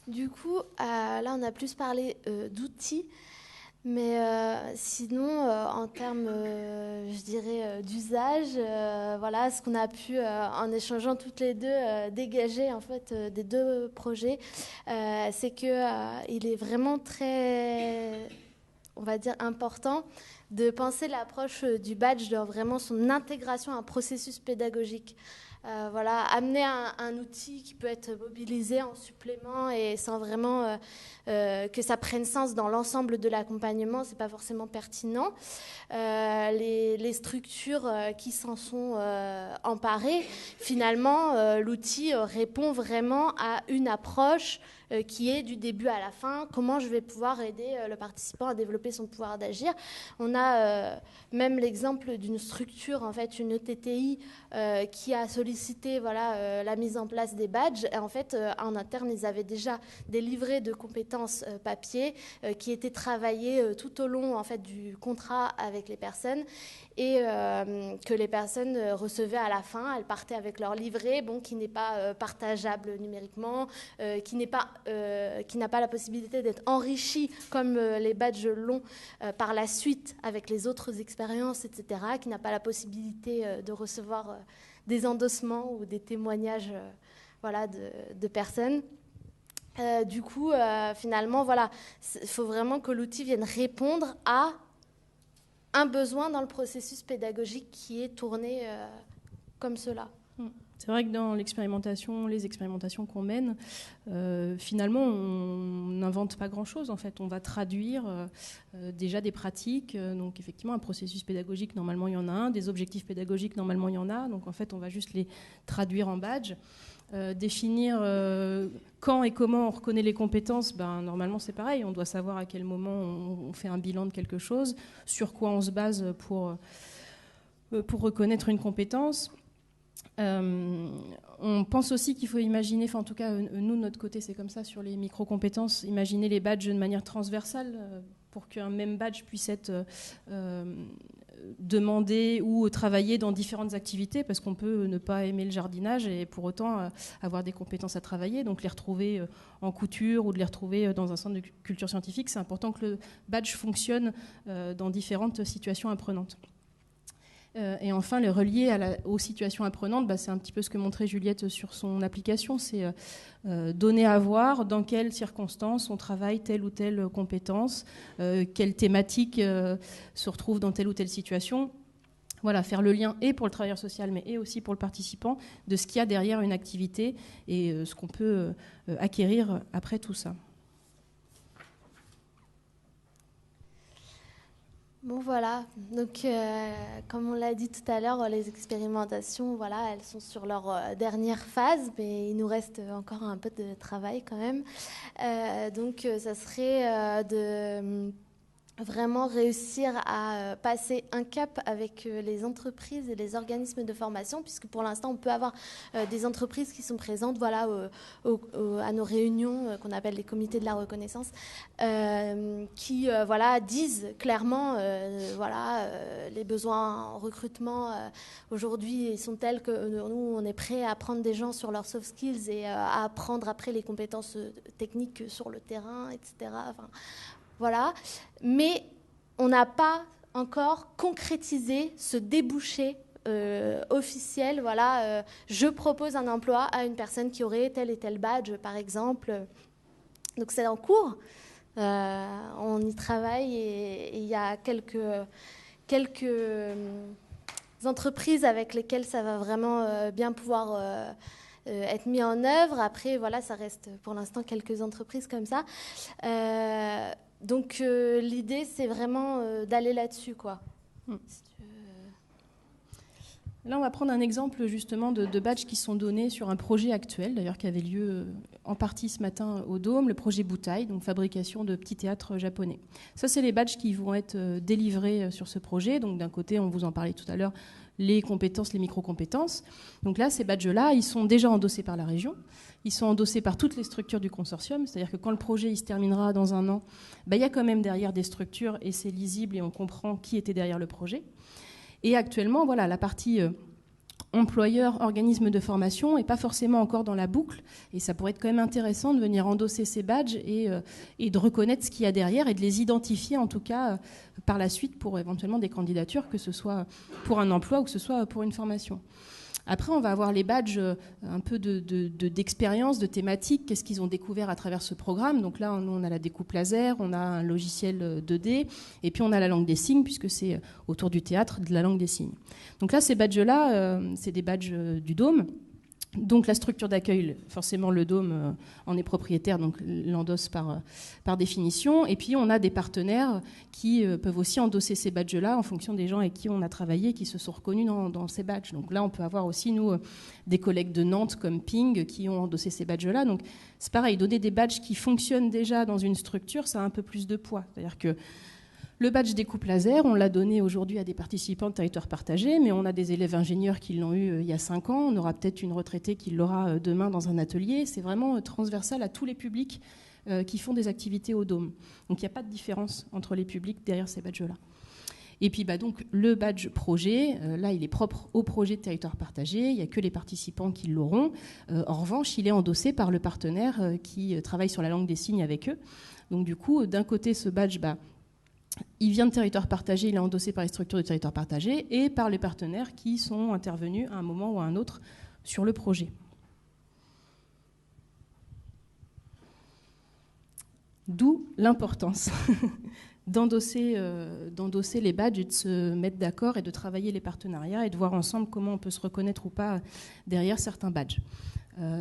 Du coup, là on a plus parlé d'outils, mais sinon en termes, je dirais, d'usage, ce qu'on a pu, en échangeant toutes les deux, dégager en fait des deux projets, c'est qu'il est vraiment très, on va dire, important de penser l'approche du badge dans vraiment son intégration à un processus pédagogique. Amener un outil qui peut être mobilisé en supplément et sans vraiment que ça prenne sens dans l'ensemble de l'accompagnement, c'est pas forcément pertinent. Les structures qui s'en sont emparées, finalement, l'outil répond vraiment à une approche qui est du début à la fin, comment je vais pouvoir aider le participant à développer son pouvoir d'agir. On a même l'exemple d'une structure, en fait, une ETTI, qui a sollicité sollicité la mise en place des badges. Et en fait, en interne, ils avaient déjà des livrets de compétences papier qui étaient travaillés tout au long en fait, du contrat avec les personnes et que les personnes recevaient à la fin. Elles partaient avec leur livret, qui n'est pas partageable numériquement, qui n'a pas la possibilité d'être enrichi comme les badges l'ont par la suite avec les autres expériences, etc., qui n'a pas la possibilité de recevoir des endossements ou des témoignages de personnes. Du coup, finalement, il faut vraiment que l'outil vienne répondre à un besoin dans le processus pédagogique qui est tourné comme cela. C'est vrai que dans les expérimentations qu'on mène, finalement, on n'invente pas grand-chose. En fait, on va traduire déjà des pratiques. Donc, effectivement, un processus pédagogique, normalement, il y en a un. Des objectifs pédagogiques, normalement, il y en a. Donc, en fait, on va juste les traduire en badge. Définir quand et comment on reconnaît les compétences, normalement c'est pareil, on doit savoir à quel moment on fait un bilan de quelque chose, sur quoi on se base pour reconnaître une compétence. On pense aussi qu'il faut imaginer, en tout cas nous de notre côté c'est comme ça sur les micro-compétences, imaginer les badges de manière transversale pour qu'un même badge puisse être demandé ou travailler dans différentes activités, parce qu'on peut ne pas aimer le jardinage et pour autant avoir des compétences à travailler, donc les retrouver en couture ou de les retrouver dans un centre de culture scientifique. C'est important que le badge fonctionne dans différentes situations apprenantes. Et enfin, le relier aux situations apprenantes, c'est un petit peu ce que montrait Juliette sur son application, c'est donner à voir dans quelles circonstances on travaille telle ou telle compétence, quelle thématique se retrouve dans telle ou telle situation. Voilà, faire le lien et pour le travailleur social, mais et aussi pour le participant, de ce qu'il y a derrière une activité et ce qu'on peut acquérir après tout ça. Bon voilà, donc comme on l'a dit tout à l'heure, les expérimentations, elles sont sur leur dernière phase, mais il nous reste encore un peu de travail quand même. Donc ça serait de vraiment réussir à passer un cap avec les entreprises et les organismes de formation, puisque pour l'instant on peut avoir des entreprises qui sont présentes à nos réunions qu'on appelle les comités de la reconnaissance, qui disent clairement les besoins en recrutement aujourd'hui sont tels que nous on est prêt à prendre des gens sur leurs soft skills et à apprendre après les compétences techniques sur le terrain, etc. Voilà, mais on n'a pas encore concrétisé ce débouché officiel. Je propose un emploi à une personne qui aurait tel et tel badge, par exemple. Donc c'est en cours. On y travaille et il y a quelques entreprises avec lesquelles ça va vraiment bien pouvoir être mis en œuvre. Après, ça reste pour l'instant quelques entreprises comme ça. Donc l'idée, c'est vraiment d'aller là-dessus, quoi. Là, on va prendre un exemple justement de badges qui sont donnés sur un projet actuel, d'ailleurs qui avait lieu en partie ce matin au Dôme, le projet Butai, donc fabrication de petits théâtres japonais. Ça, c'est les badges qui vont être délivrés sur ce projet. Donc d'un côté, on vous en parlait tout à l'heure, les compétences, les micro-compétences. Donc là, ces badges-là, ils sont déjà endossés par la région. Ils sont endossés par toutes les structures du consortium. C'est-à-dire que quand le projet il se terminera dans un an, il y a quand même derrière des structures et c'est lisible et on comprend qui était derrière le projet. Et actuellement, la partie employeur, organisme de formation n'est pas forcément encore dans la boucle. Et ça pourrait être quand même intéressant de venir endosser ces badges et de reconnaître ce qu'il y a derrière et de les identifier en tout cas par la suite pour éventuellement des candidatures, que ce soit pour un emploi ou que ce soit pour une formation. Après, on va avoir les badges un peu d'expérience, de thématique, qu'est-ce qu'ils ont découvert à travers ce programme. Donc là, on a la découpe laser, on a un logiciel 2D, et puis on a la langue des signes, puisque c'est autour du théâtre de la langue des signes. Donc là, ces badges-là, c'est des badges du Dôme. Donc la structure d'accueil, forcément le Dôme en est propriétaire, donc l'endosse par définition. Et puis on a des partenaires qui peuvent aussi endosser ces badges-là en fonction des gens avec qui on a travaillé, qui se sont reconnus dans ces badges. Donc là on peut avoir aussi, nous, des collègues de Nantes comme Ping qui ont endossé ces badges-là. Donc c'est pareil, donner des badges qui fonctionnent déjà dans une structure, ça a un peu plus de poids. C'est-à-dire que Le badge découpe laser, on l'a donné aujourd'hui à des participants de territoire partagé, mais on a des élèves ingénieurs qui l'ont eu il y a 5 ans, on aura peut-être une retraitée qui l'aura demain dans un atelier. C'est vraiment transversal à tous les publics qui font des activités au Dôme. Donc il n'y a pas de différence entre les publics derrière ces badges-là. Et puis donc, le badge projet, là il est propre au projet de territoire partagé, il n'y a que les participants qui l'auront. En revanche, il est endossé par le partenaire qui travaille sur la langue des signes avec eux. Donc du coup, d'un côté, ce badge, il vient de territoire partagé, il est endossé par les structures de territoire partagé et par les partenaires qui sont intervenus à un moment ou à un autre sur le projet. D'où l'importance d'endosser les badges et de se mettre d'accord et de travailler les partenariats et de voir ensemble comment on peut se reconnaître ou pas derrière certains badges.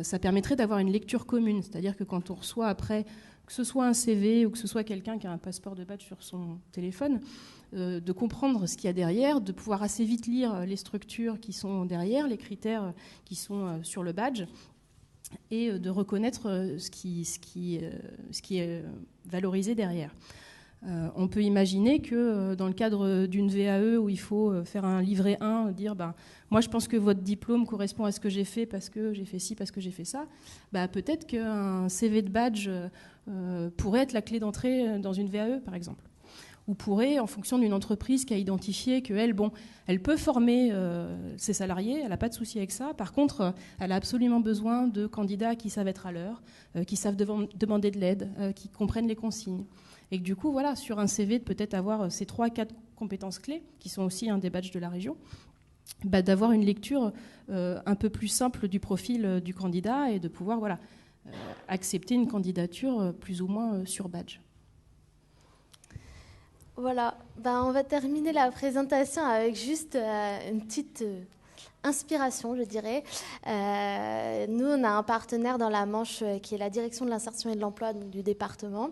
Ça permettrait d'avoir une lecture commune, c'est-à-dire que quand on reçoit après, que ce soit un CV ou que ce soit quelqu'un qui a un passeport de badge sur son téléphone, de comprendre ce qu'il y a derrière, de pouvoir assez vite lire les structures qui sont derrière, les critères qui sont sur le badge, et de reconnaître ce qui est valorisé derrière. On peut imaginer que dans le cadre d'une VAE où il faut faire un livret 1, dire moi je pense que votre diplôme correspond à ce que j'ai fait parce que j'ai fait ci, parce que j'ai fait ça, peut-être qu'un CV de badge pourrait être la clé d'entrée dans une VAE par exemple. Ou pourrait, en fonction d'une entreprise qui a identifié qu'elle elle peut former ses salariés, elle n'a pas de souci avec ça. Par contre, elle a absolument besoin de candidats qui savent être à l'heure, qui savent demander de l'aide, qui comprennent les consignes. Et que du coup, voilà, sur un CV, de peut-être avoir ces 3-4 compétences clés, qui sont aussi un des badges de la région, d'avoir une lecture un peu plus simple du profil du candidat et de pouvoir accepter une candidature plus ou moins sur badge. Voilà, on va terminer la présentation avec juste une petite inspiration, je dirais. Nous, on a un partenaire dans la Manche qui est la direction de l'insertion et de l'emploi du département,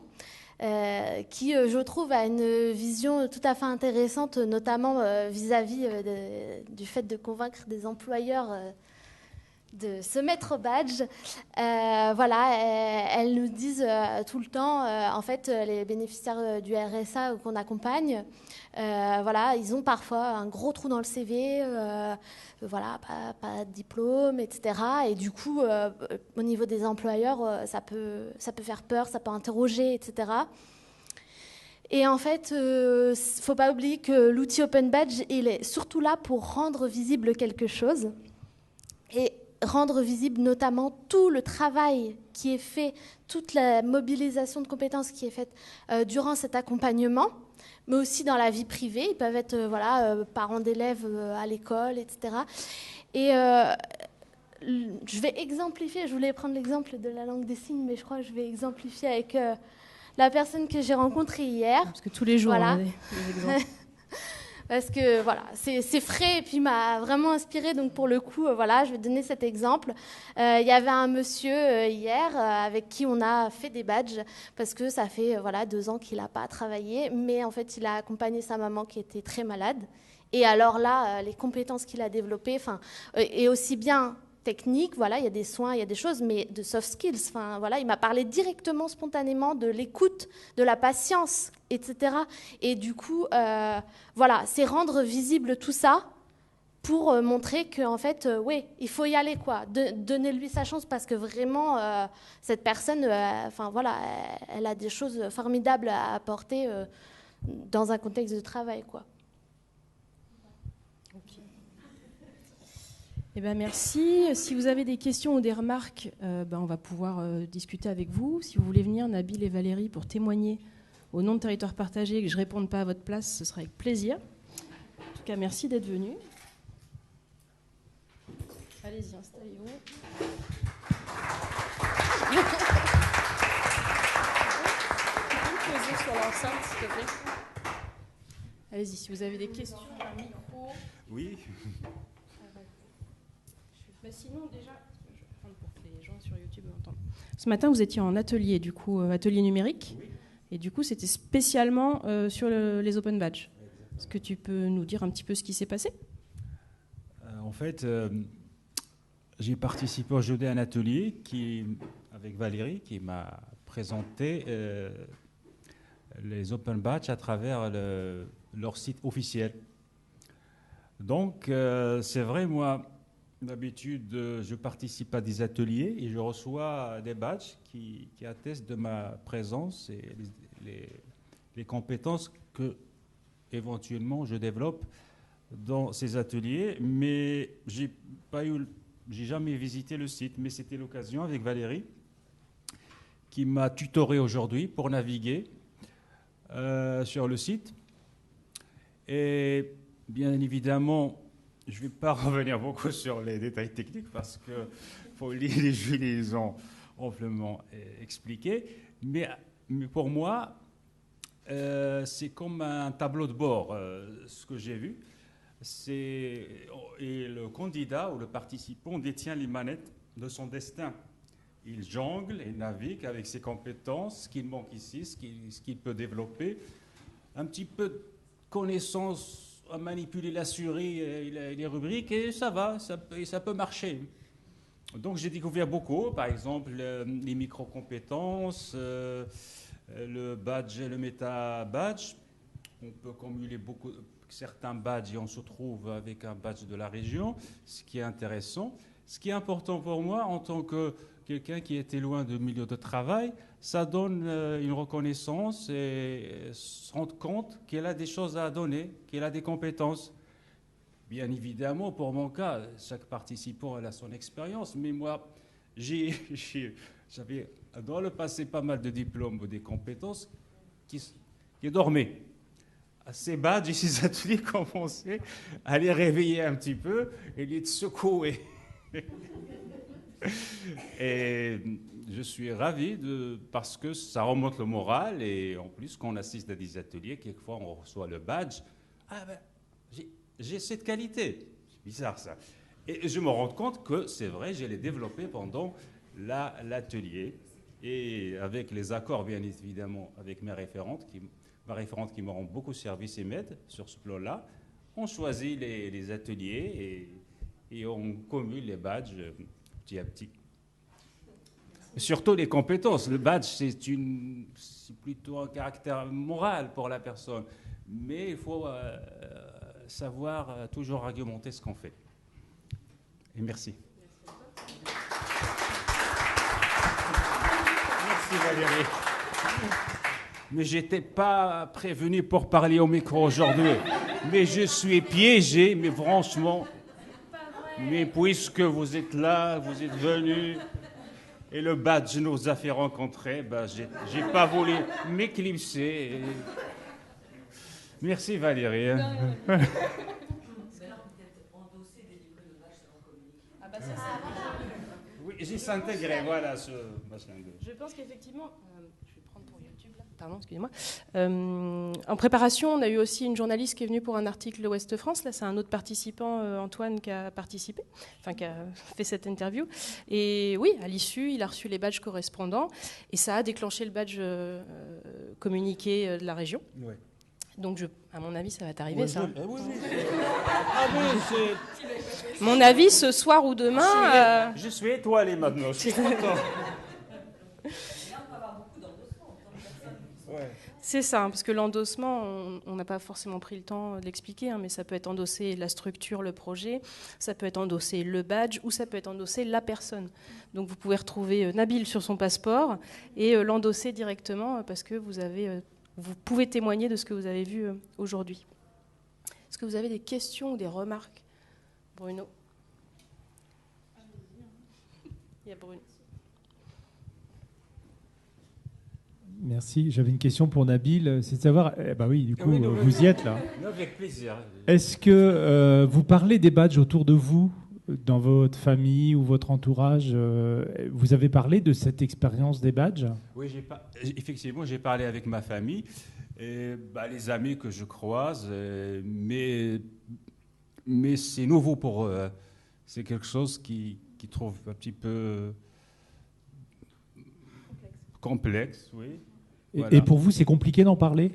qui, je trouve, a une vision tout à fait intéressante, notamment vis-à-vis du fait de convaincre des employeurs de se mettre au badge. Elles nous disent tout le temps, en fait, les bénéficiaires du RSA qu'on accompagne, ils ont parfois un gros trou dans le CV, pas de diplôme, etc. Et du coup, au niveau des employeurs, ça peut faire peur, ça peut interroger, etc. Et en fait, faut pas oublier que l'outil Open Badge, il est surtout là pour rendre visible quelque chose. Et rendre visible notamment tout le travail qui est fait, toute la mobilisation de compétences qui est faite durant cet accompagnement, mais aussi dans la vie privée. Ils peuvent être parents d'élèves à l'école, etc. Et je vais exemplifier, je voulais prendre l'exemple de la langue des signes, mais je crois que je vais exemplifier avec la personne que j'ai rencontrée hier. Parce que tous les jours, on a des exemples. Parce que c'est frais et puis m'a vraiment inspirée. Donc pour le coup, je vais donner cet exemple. Il y avait un monsieur hier avec qui on a fait des badges parce que ça fait 2 ans qu'il n'a pas travaillé, mais en fait il a accompagné sa maman qui était très malade. Et alors là, les compétences qu'il a développées, et aussi bien technique, il y a des soins, il y a des choses, mais de soft skills. Il m'a parlé directement, spontanément de l'écoute, de la patience, etc. Et du coup, c'est rendre visible tout ça pour montrer qu'en fait, il faut y aller, quoi. Donnez-lui sa chance parce que vraiment, cette personne, elle a des choses formidables à apporter dans un contexte de travail, quoi. Merci. Si vous avez des questions ou des remarques, on va pouvoir discuter avec vous. Si vous voulez venir, Nabil et Valérie, pour témoigner au nom de Territoire Partagé et que je ne réponde pas à votre place, ce sera avec plaisir. En tout cas, merci d'être venus. Allez-y, installez-vous. Vous pouvez me poser sur l'enceinte, s'il te plaît. Allez-y, si vous avez des questions, un micro. Oui. Sinon, déjà, je vais prendre pour que les gens sur YouTube entendent. Ce matin, vous étiez en atelier, du coup, atelier numérique. Oui. Et du coup, c'était spécialement sur les Open Badges. Est-ce que tu peux nous dire un petit peu ce qui s'est passé ? En fait, j'ai participé aujourd'hui à un atelier avec Valérie qui m'a présenté les Open Badges à travers leur site officiel. Donc, c'est vrai, moi, d'habitude, je participe à des ateliers et je reçois des badges qui attestent de ma présence et les compétences que, éventuellement, je développe dans ces ateliers. Mais j'ai jamais visité le site, mais c'était l'occasion avec Valérie qui m'a tutoré aujourd'hui pour naviguer sur le site. Et bien évidemment, je ne vais pas revenir beaucoup sur les détails techniques parce que les Julie les ont amplement expliqué. Mais pour moi, c'est comme un tableau de bord, ce que j'ai vu. Et le candidat ou le participant détient les manettes de son destin. Il jongle et navigue avec ses compétences, ce qu'il manque ici, ce qu'il peut développer. Un petit peu de connaissance à manipuler la souris et les rubriques, et ça va, ça peut marcher. Donc j'ai découvert beaucoup, par exemple les micro-compétences, le badge et le méta-badge. On peut cumuler certains badges et on se trouve avec un badge de la région, ce qui est intéressant. Ce qui est important pour moi en tant que quelqu'un qui était loin du milieu de travail, ça donne une reconnaissance et se rendre compte qu'elle a des choses à donner, qu'elle a des compétences. Bien évidemment, pour mon cas, chaque participant a son expérience, mais moi, j'avais dans le passé pas mal de diplômes ou des compétences qui dormaient. Ces badges et ces ateliers commençaient à les réveiller un petit peu et les secouer. Et je suis ravi parce que ça remonte le moral et en plus quand on assiste à des ateliers, quelquefois on reçoit le badge. Ah ben, j'ai cette qualité. C'est bizarre ça. Et je me rends compte que c'est vrai, je l'ai développé pendant l'atelier et avec les accords bien évidemment avec ma référente qui me rend beaucoup service et m'aide sur ce plan-là. On choisit les ateliers et on cumule les badges petit à petit. Surtout les compétences. Le badge, c'est plutôt un caractère moral pour la personne. Mais il faut savoir toujours argumenter ce qu'on fait. Et merci. Merci Valérie. Mais je n'étais pas prévenu pour parler au micro aujourd'hui. Mais je suis piégé, mais franchement. Mais puisque vous êtes là, vous êtes venus, et le badge nous a fait rencontrer, ben j'ai pas voulu m'éclipser. Merci Valérie. Oui, j'ai s'intégré, voilà, ce machin de... Je pense qu'effectivement... je vais prendre pour YouTube, là. Pardon, excusez-moi. En préparation, on a eu aussi une journaliste qui est venue pour un article de Ouest France. Là, c'est un autre participant, Antoine, qui a participé, enfin, qui a fait cette interview. Et oui, à l'issue, il a reçu les badges correspondants. Et ça a déclenché le badge communiqué de la région. Ouais. Donc, à mon avis, ça va t'arriver, ça. Oui. Mon avis, ce soir ou demain... Je suis étoilé maintenant. Je suis content. C'est ça, parce que l'endossement, on n'a pas forcément pris le temps de l'expliquer, mais ça peut être endosser la structure, le projet, ça peut être endosser le badge, ou ça peut être endosser la personne. Donc vous pouvez retrouver Nabil sur son passeport et l'endosser directement parce que vous pouvez témoigner de ce que vous avez vu aujourd'hui. Est-ce que vous avez des questions ou des remarques, Bruno? Il y a Bruno. Merci. J'avais une question pour Nabil, c'est de savoir, oui, du coup, vous y êtes là. Avec plaisir. Est-ce que vous parlez des badges autour de vous, dans votre famille ou votre entourage? Vous avez parlé de cette expérience des badges? Oui, effectivement, j'ai parlé avec ma famille, et, les amis que je croise, mais c'est nouveau pour eux. C'est quelque chose qu'ils trouvent un petit peu complexe, oui. Voilà. Et pour vous, c'est compliqué d'en parler?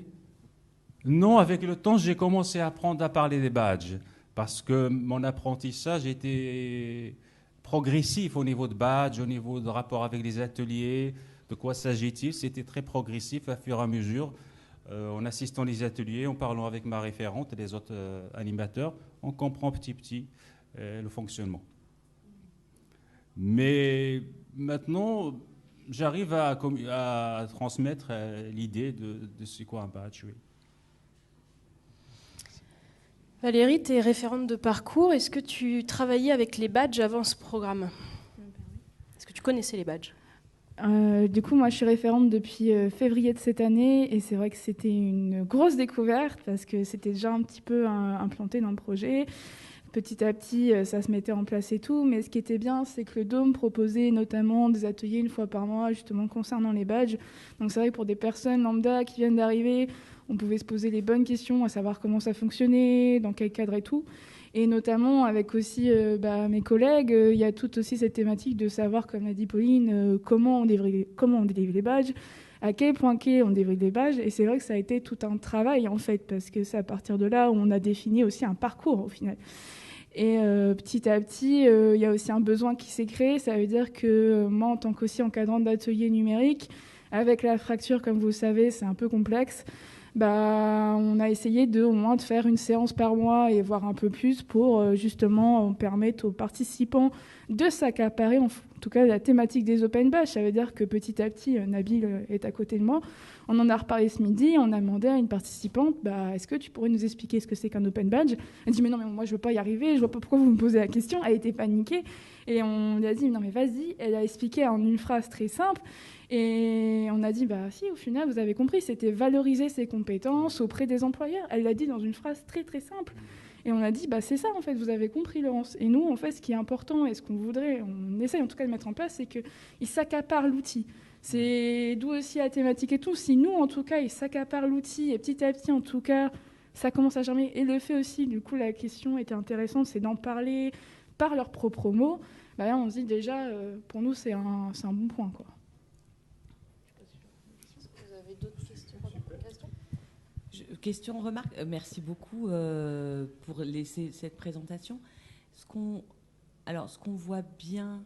Non, avec le temps, j'ai commencé à apprendre à parler des badges parce que mon apprentissage était progressif au niveau de badges, au niveau de rapport avec les ateliers, de quoi s'agit-il. C'était très progressif à fur et à mesure. en assistant les ateliers, en parlant avec ma référente et les autres animateurs, on comprend petit à petit le fonctionnement. Mais maintenant, j'arrive à transmettre l'idée de c'est quoi un badge. Oui. Valérie, tu es référente de parcours. Est-ce que tu travaillais avec les badges avant ce programme ? Est-ce que tu connaissais les badges ? Du coup, moi, je suis référente depuis février de cette année et c'est vrai que c'était une grosse découverte parce que c'était déjà un petit peu implanté dans le projet. Petit à petit, ça se mettait en place et tout. Mais ce qui était bien, c'est que le Dôme proposait notamment des ateliers une fois par mois, justement concernant les badges. Donc c'est vrai que pour des personnes lambda qui viennent d'arriver, on pouvait se poser les bonnes questions, à savoir comment ça fonctionnait, dans quel cadre et tout. Et notamment avec aussi mes collègues, il y a toute aussi cette thématique de savoir, comme l'a dit Pauline, comment on délivre les badges, à quel point on délivre les badges. Et c'est vrai que ça a été tout un travail en fait, parce que c'est à partir de là où on a défini aussi un parcours au final. Et petit à petit, il y a aussi un besoin qui s'est créé. Ça veut dire que moi, en tant qu'aussi encadrante d'ateliers numériques, avec la fracture, comme vous le savez, c'est un peu complexe. On a essayé au moins de faire une séance par mois et voire un peu plus pour justement permettre aux participants de s'accaparer, en tout cas, la thématique des open badges. Ça veut dire que petit à petit, Nabil est à côté de moi. On en a reparlé ce midi, on a demandé à une participante est-ce que tu pourrais nous expliquer ce que c'est qu'un open badge ? Elle dit mais non, mais moi je ne veux pas y arriver, je ne vois pas pourquoi vous me posez la question. Elle était paniquée et on lui a dit non mais vas-y. Elle a expliqué en une phrase très simple. Et on a dit, si, au final, vous avez compris, c'était valoriser ses compétences auprès des employeurs. Elle l'a dit dans une phrase très, très simple. Et on a dit, c'est ça, en fait, vous avez compris, Laurence. Et nous, en fait, ce qui est important et ce qu'on voudrait, on essaye en tout cas de mettre en place, c'est qu'ils s'accaparent l'outil. C'est d'où aussi la thématique et tout. Si nous, en tout cas, ils s'accaparent l'outil, et petit à petit, en tout cas, ça commence à germer. Et le fait aussi, du coup, la question était intéressante, c'est d'en parler par leurs propres mots. Là, on se dit déjà, pour nous, c'est un bon point, quoi. Question, remarque. Merci beaucoup pour cette présentation. Ce qu'on voit bien,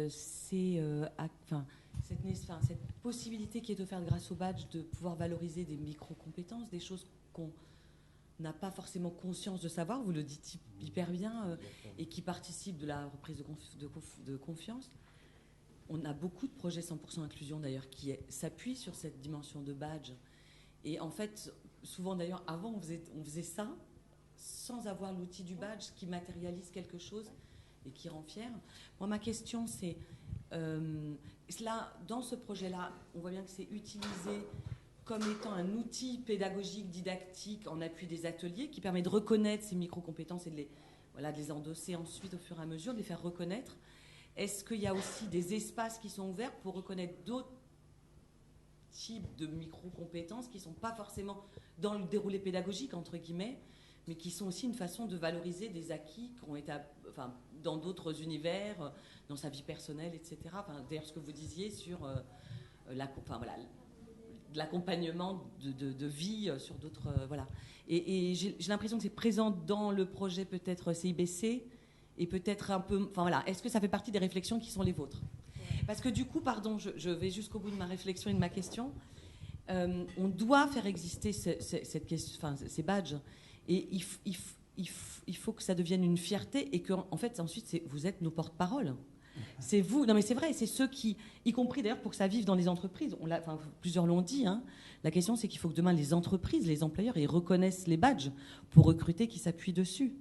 c'est cette possibilité qui est offerte grâce au badge de pouvoir valoriser des micro-compétences, des choses qu'on n'a pas forcément conscience de savoir, vous le dites hyper bien, et qui participent de la reprise de confiance. On a beaucoup de projets 100% inclusion d'ailleurs qui s'appuient sur cette dimension de badge. Et en fait, souvent d'ailleurs, avant on faisait ça sans avoir l'outil du badge qui matérialise quelque chose et qui rend fier. Moi, ma question, c'est, dans ce projet-là, on voit bien que c'est utilisé comme étant un outil pédagogique, didactique, en appui des ateliers, qui permet de reconnaître ces micro-compétences et de les endosser ensuite au fur et à mesure, de les faire reconnaître. Est-ce qu'il y a aussi des espaces qui sont ouverts pour reconnaître d'autres types de micro-compétences qui ne sont pas forcément dans le déroulé pédagogique, entre guillemets, mais qui sont aussi une façon de valoriser des acquis qui ont été dans d'autres univers, dans sa vie personnelle, etc. D'ailleurs, ce que vous disiez sur l'accompagnement de vie sur d'autres... voilà. Et j'ai l'impression que c'est présent dans le projet peut-être CIBC et peut-être un peu... Est-ce que ça fait partie des réflexions qui sont les vôtres ? Parce que du coup, je vais jusqu'au bout de ma réflexion et de ma question. On doit faire exister ces badges. Et il faut que ça devienne une fierté et qu'en fait, ensuite, vous êtes nos porte-parole. C'est vous. Non, mais c'est vrai, c'est ceux qui, y compris d'ailleurs pour que ça vive dans les entreprises, plusieurs l'ont dit, hein, la question c'est qu'il faut que demain les entreprises, les employeurs, ils reconnaissent les badges pour recruter, qui s'appuient dessus.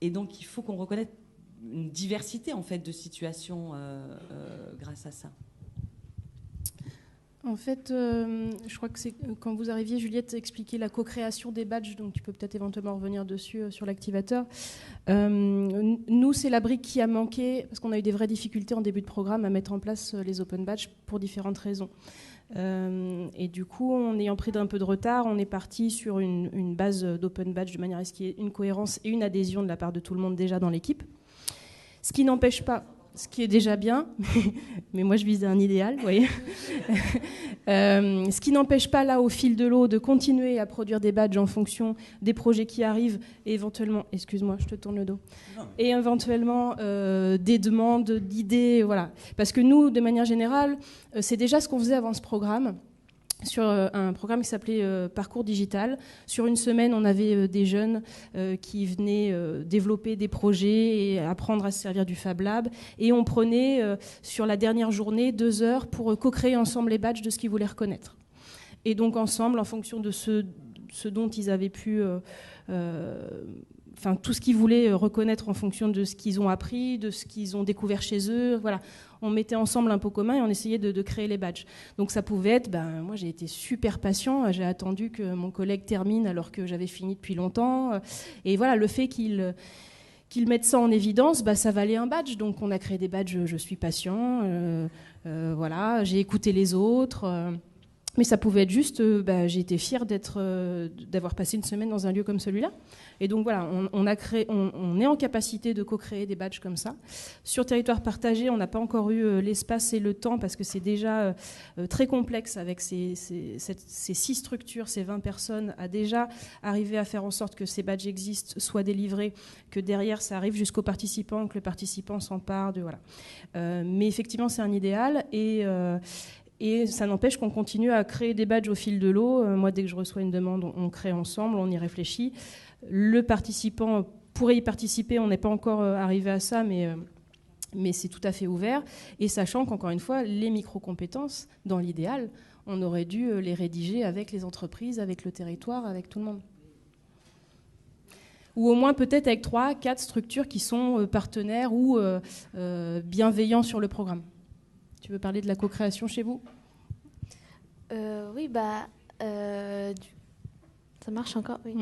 Et donc, il faut qu'on reconnaisse une diversité en fait de situations grâce à ça. En fait, je crois que c'est quand vous arriviez, Juliette expliquait la co-création des badges, donc tu peux peut-être éventuellement revenir dessus sur l'activateur. Nous, c'est la brique qui a manqué, parce qu'on a eu des vraies difficultés en début de programme à mettre en place les open badges pour différentes raisons. Et du coup, en ayant pris un peu de retard, on est parti sur une base d'open badge de manière à ce qu'il y ait une cohérence et une adhésion de la part de tout le monde déjà dans l'équipe. Ce qui n'empêche pas, ce qui est déjà bien, mais moi je visais un idéal, vous voyez. Ce qui n'empêche pas là, au fil de l'eau, de continuer à produire des badges en fonction des projets qui arrivent, et éventuellement, excuse-moi, je te tourne le dos, et éventuellement des demandes, d'idées, voilà. Parce que nous, de manière générale, c'est déjà ce qu'on faisait avant ce programme. sur un programme qui s'appelait Parcours Digital. Sur une semaine, on avait des jeunes qui venaient développer des projets et apprendre à se servir du Fab Lab. Et on prenait, sur la dernière journée, 2 heures pour co-créer ensemble les badges de ce qu'ils voulaient reconnaître. Et donc ensemble, en fonction de ce dont ils avaient pu... Enfin, tout ce qu'ils voulaient reconnaître en fonction de ce qu'ils ont appris, de ce qu'ils ont découvert chez eux. Voilà. On mettait ensemble un pot commun et on essayait de créer les badges. Donc ça pouvait être, moi j'ai été super patient, j'ai attendu que mon collègue termine alors que j'avais fini depuis longtemps. Et voilà, le fait qu'ils mettent ça en évidence, ça valait un badge. Donc on a créé des badges, je suis patient, voilà, j'ai écouté les autres. Mais ça pouvait être juste, j'ai été fière d'avoir passé une semaine dans un lieu comme celui-là. Et donc voilà, on est en capacité de co-créer des badges comme ça. Sur territoire partagé, on n'a pas encore eu l'espace et le temps parce que c'est déjà très complexe avec ces 6 structures, ces 20 personnes, à déjà arriver à faire en sorte que ces badges existent, soient délivrés, que derrière ça arrive jusqu'aux participants, que le participant s'empare de voilà. Mais effectivement, c'est un idéal et ça n'empêche qu'on continue à créer des badges au fil de l'eau. Moi, dès que je reçois une demande, on crée ensemble, on y réfléchit. Le participant pourrait y participer, on n'est pas encore arrivé à ça, mais c'est tout à fait ouvert. Et sachant qu'encore une fois, les micro-compétences, dans l'idéal, on aurait dû les rédiger avec les entreprises, avec le territoire, avec tout le monde. Ou au moins peut-être avec 3-4 structures qui sont partenaires ou bienveillants sur le programme. Tu veux parler de la co-création chez vous ? Oui, ça marche encore, oui.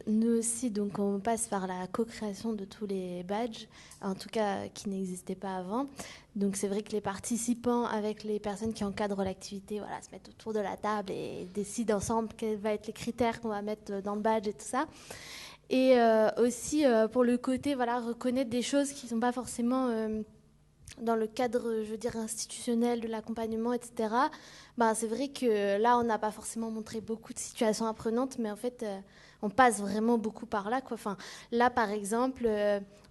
Nous aussi, donc, on passe par la co-création de tous les badges, en tout cas qui n'existaient pas avant. Donc c'est vrai que les participants, avec les personnes qui encadrent l'activité, voilà, se mettent autour de la table et décident ensemble quels vont être les critères qu'on va mettre dans le badge et tout ça. Et aussi, pour le côté, voilà, reconnaître des choses qui ne sont pas forcément... dans le cadre, je veux dire, institutionnel de l'accompagnement, etc., c'est vrai que là, on n'a pas forcément montré beaucoup de situations apprenantes, mais en fait, on passe vraiment beaucoup par là, quoi. Enfin, là, par exemple,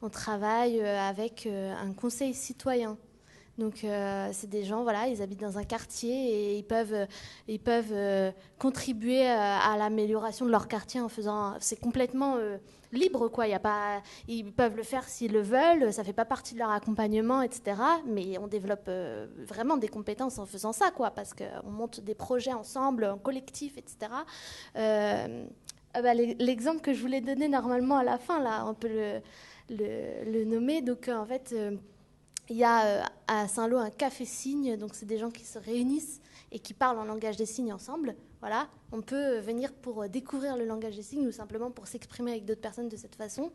on travaille avec un conseil citoyen. Donc, c'est des gens, voilà, ils habitent dans un quartier et ils peuvent contribuer à l'amélioration de leur quartier en faisant... C'est complètement libre, quoi. Ils peuvent le faire s'ils le veulent, ça ne fait pas partie de leur accompagnement, etc. Mais on développe vraiment des compétences en faisant ça, quoi, parce qu'on monte des projets ensemble, en collectif, etc. L'exemple que je voulais donner normalement à la fin, là, on peut le nommer. Donc, en fait... il y a à Saint-Lô un café-signe, donc c'est des gens qui se réunissent et qui parlent en langage des signes ensemble. Voilà, on peut venir pour découvrir le langage des signes ou simplement pour s'exprimer avec d'autres personnes de cette façon.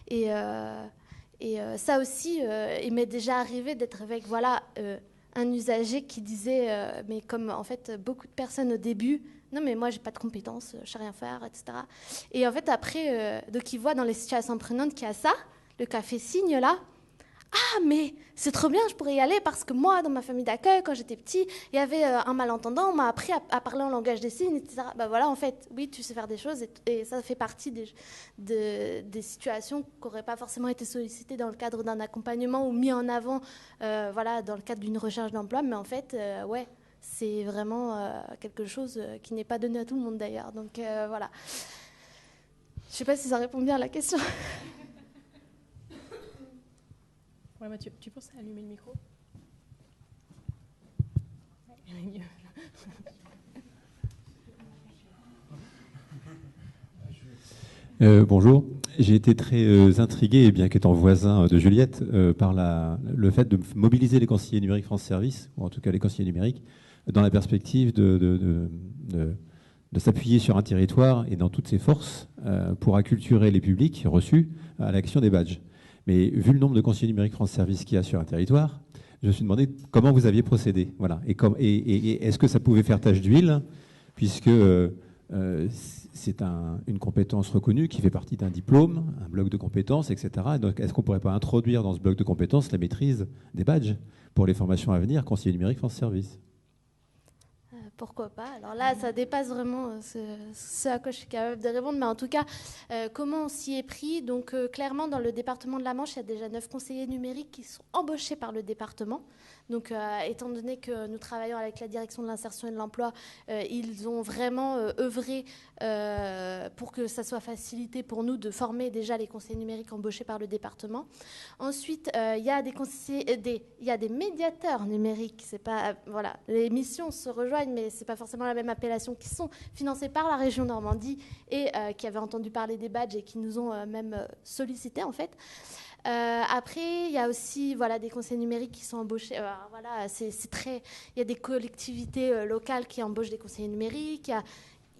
Et ça aussi, il m'est déjà arrivé d'être avec un usager qui disait, mais comme en fait beaucoup de personnes au début, non mais moi j'ai pas de compétences, je sais rien faire, etc. Et en fait après, donc il voit dans les situations prenantes qu'il y a ça, le café-signe là. Ah, mais c'est trop bien, je pourrais y aller parce que moi, dans ma famille d'accueil, quand j'étais petit, il y avait un malentendant, on m'a appris à parler en langage des signes, etc. Voilà, en fait, oui, tu sais faire des choses et ça fait partie des situations qui n'auraient pas forcément été sollicitées dans le cadre d'un accompagnement ou mis en avant dans le cadre d'une recherche d'emploi. Mais en fait, c'est vraiment quelque chose qui n'est pas donné à tout le monde d'ailleurs. Donc voilà. Je ne sais pas si ça répond bien à la question. Ouais, Mathieu, tu penses à allumer le micro ? Bonjour. J'ai été très intrigué, bien qu'étant voisin de Juliette, par le fait de mobiliser les conseillers numériques France Service, ou en tout cas les conseillers numériques, dans la perspective de s'appuyer sur un territoire et dans toutes ses forces pour acculturer les publics reçus à l'action des badges. Mais vu le nombre de conseillers numériques France Service qu'il y a sur un territoire, je me suis demandé comment vous aviez procédé. Voilà. Et est-ce que ça pouvait faire tache d'huile, puisque c'est une compétence reconnue qui fait partie d'un diplôme, un bloc de compétences, etc. Donc, est-ce qu'on ne pourrait pas introduire dans ce bloc de compétences la maîtrise des badges pour les formations à venir, conseillers numériques France Service ? pourquoi pas. Alors là, ça dépasse vraiment ce à quoi je suis capable de répondre. Mais en tout cas, comment on s'y est pris? Donc clairement, dans le département de la Manche, il y a déjà 9 conseillers numériques qui sont embauchés par le département. Donc étant donné que nous travaillons avec la direction de l'insertion et de l'emploi, ils ont vraiment œuvré pour que ça soit facilité pour nous de former déjà les conseillers numériques embauchés par le département. Ensuite, il y a des médiateurs numériques. C'est pas, voilà, les missions se rejoignent, mais c'est pas forcément la même appellation, qui sont financés par la région Normandie et qui avaient entendu parler des badges et qui nous ont même sollicité en fait. Après, il y a aussi des conseillers numériques qui sont embauchés. Il y a des collectivités locales qui embauchent des conseillers numériques.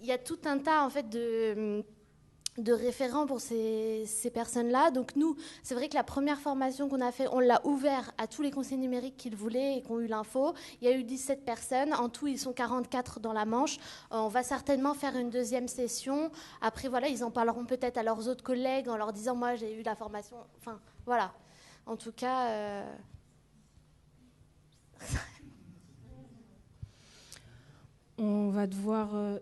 Il y a tout un tas en fait de référents pour ces personnes-là. Donc nous, c'est vrai que la première formation qu'on a fait, on l'a ouvert à tous les conseillers numériques qui le voulaient et qui ont eu l'info. Il y a eu 17 personnes. En tout, ils sont 44 dans la Manche. On va certainement faire une deuxième session. Après, ils en parleront peut-être à leurs autres collègues en leur disant « moi, j'ai eu la formation ». Enfin, voilà. En tout cas... On va devoir...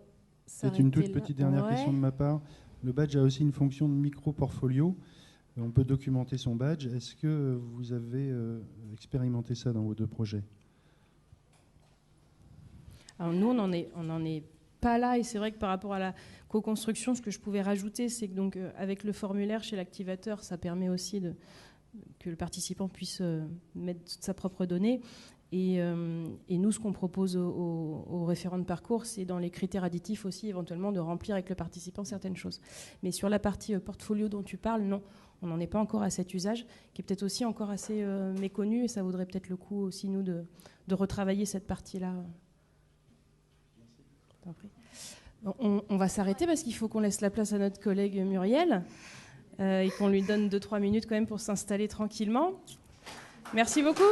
C'est une toute petite dernière question de ma part. Le badge a aussi une fonction de micro-portfolio. On peut documenter son badge. Est-ce que vous avez expérimenté ça dans vos 2 projets? Alors nous, on n'en est pas là. Et c'est vrai que par rapport à la co-construction, ce que je pouvais rajouter, c'est que donc, avec le formulaire chez l'activateur, ça permet aussi que le participant puisse mettre sa propre donnée. Et nous, ce qu'on propose aux référents de parcours, c'est dans les critères additifs aussi, éventuellement, de remplir avec le participant certaines choses. Mais sur la partie portfolio dont tu parles, non, on n'en est pas encore à cet usage, qui est peut-être aussi encore assez méconnu, et ça vaudrait peut-être le coup aussi, nous, de retravailler cette partie-là. On va s'arrêter parce qu'il faut qu'on laisse la place à notre collègue Muriel et qu'on lui donne 2-3 minutes quand même pour s'installer tranquillement. Merci beaucoup.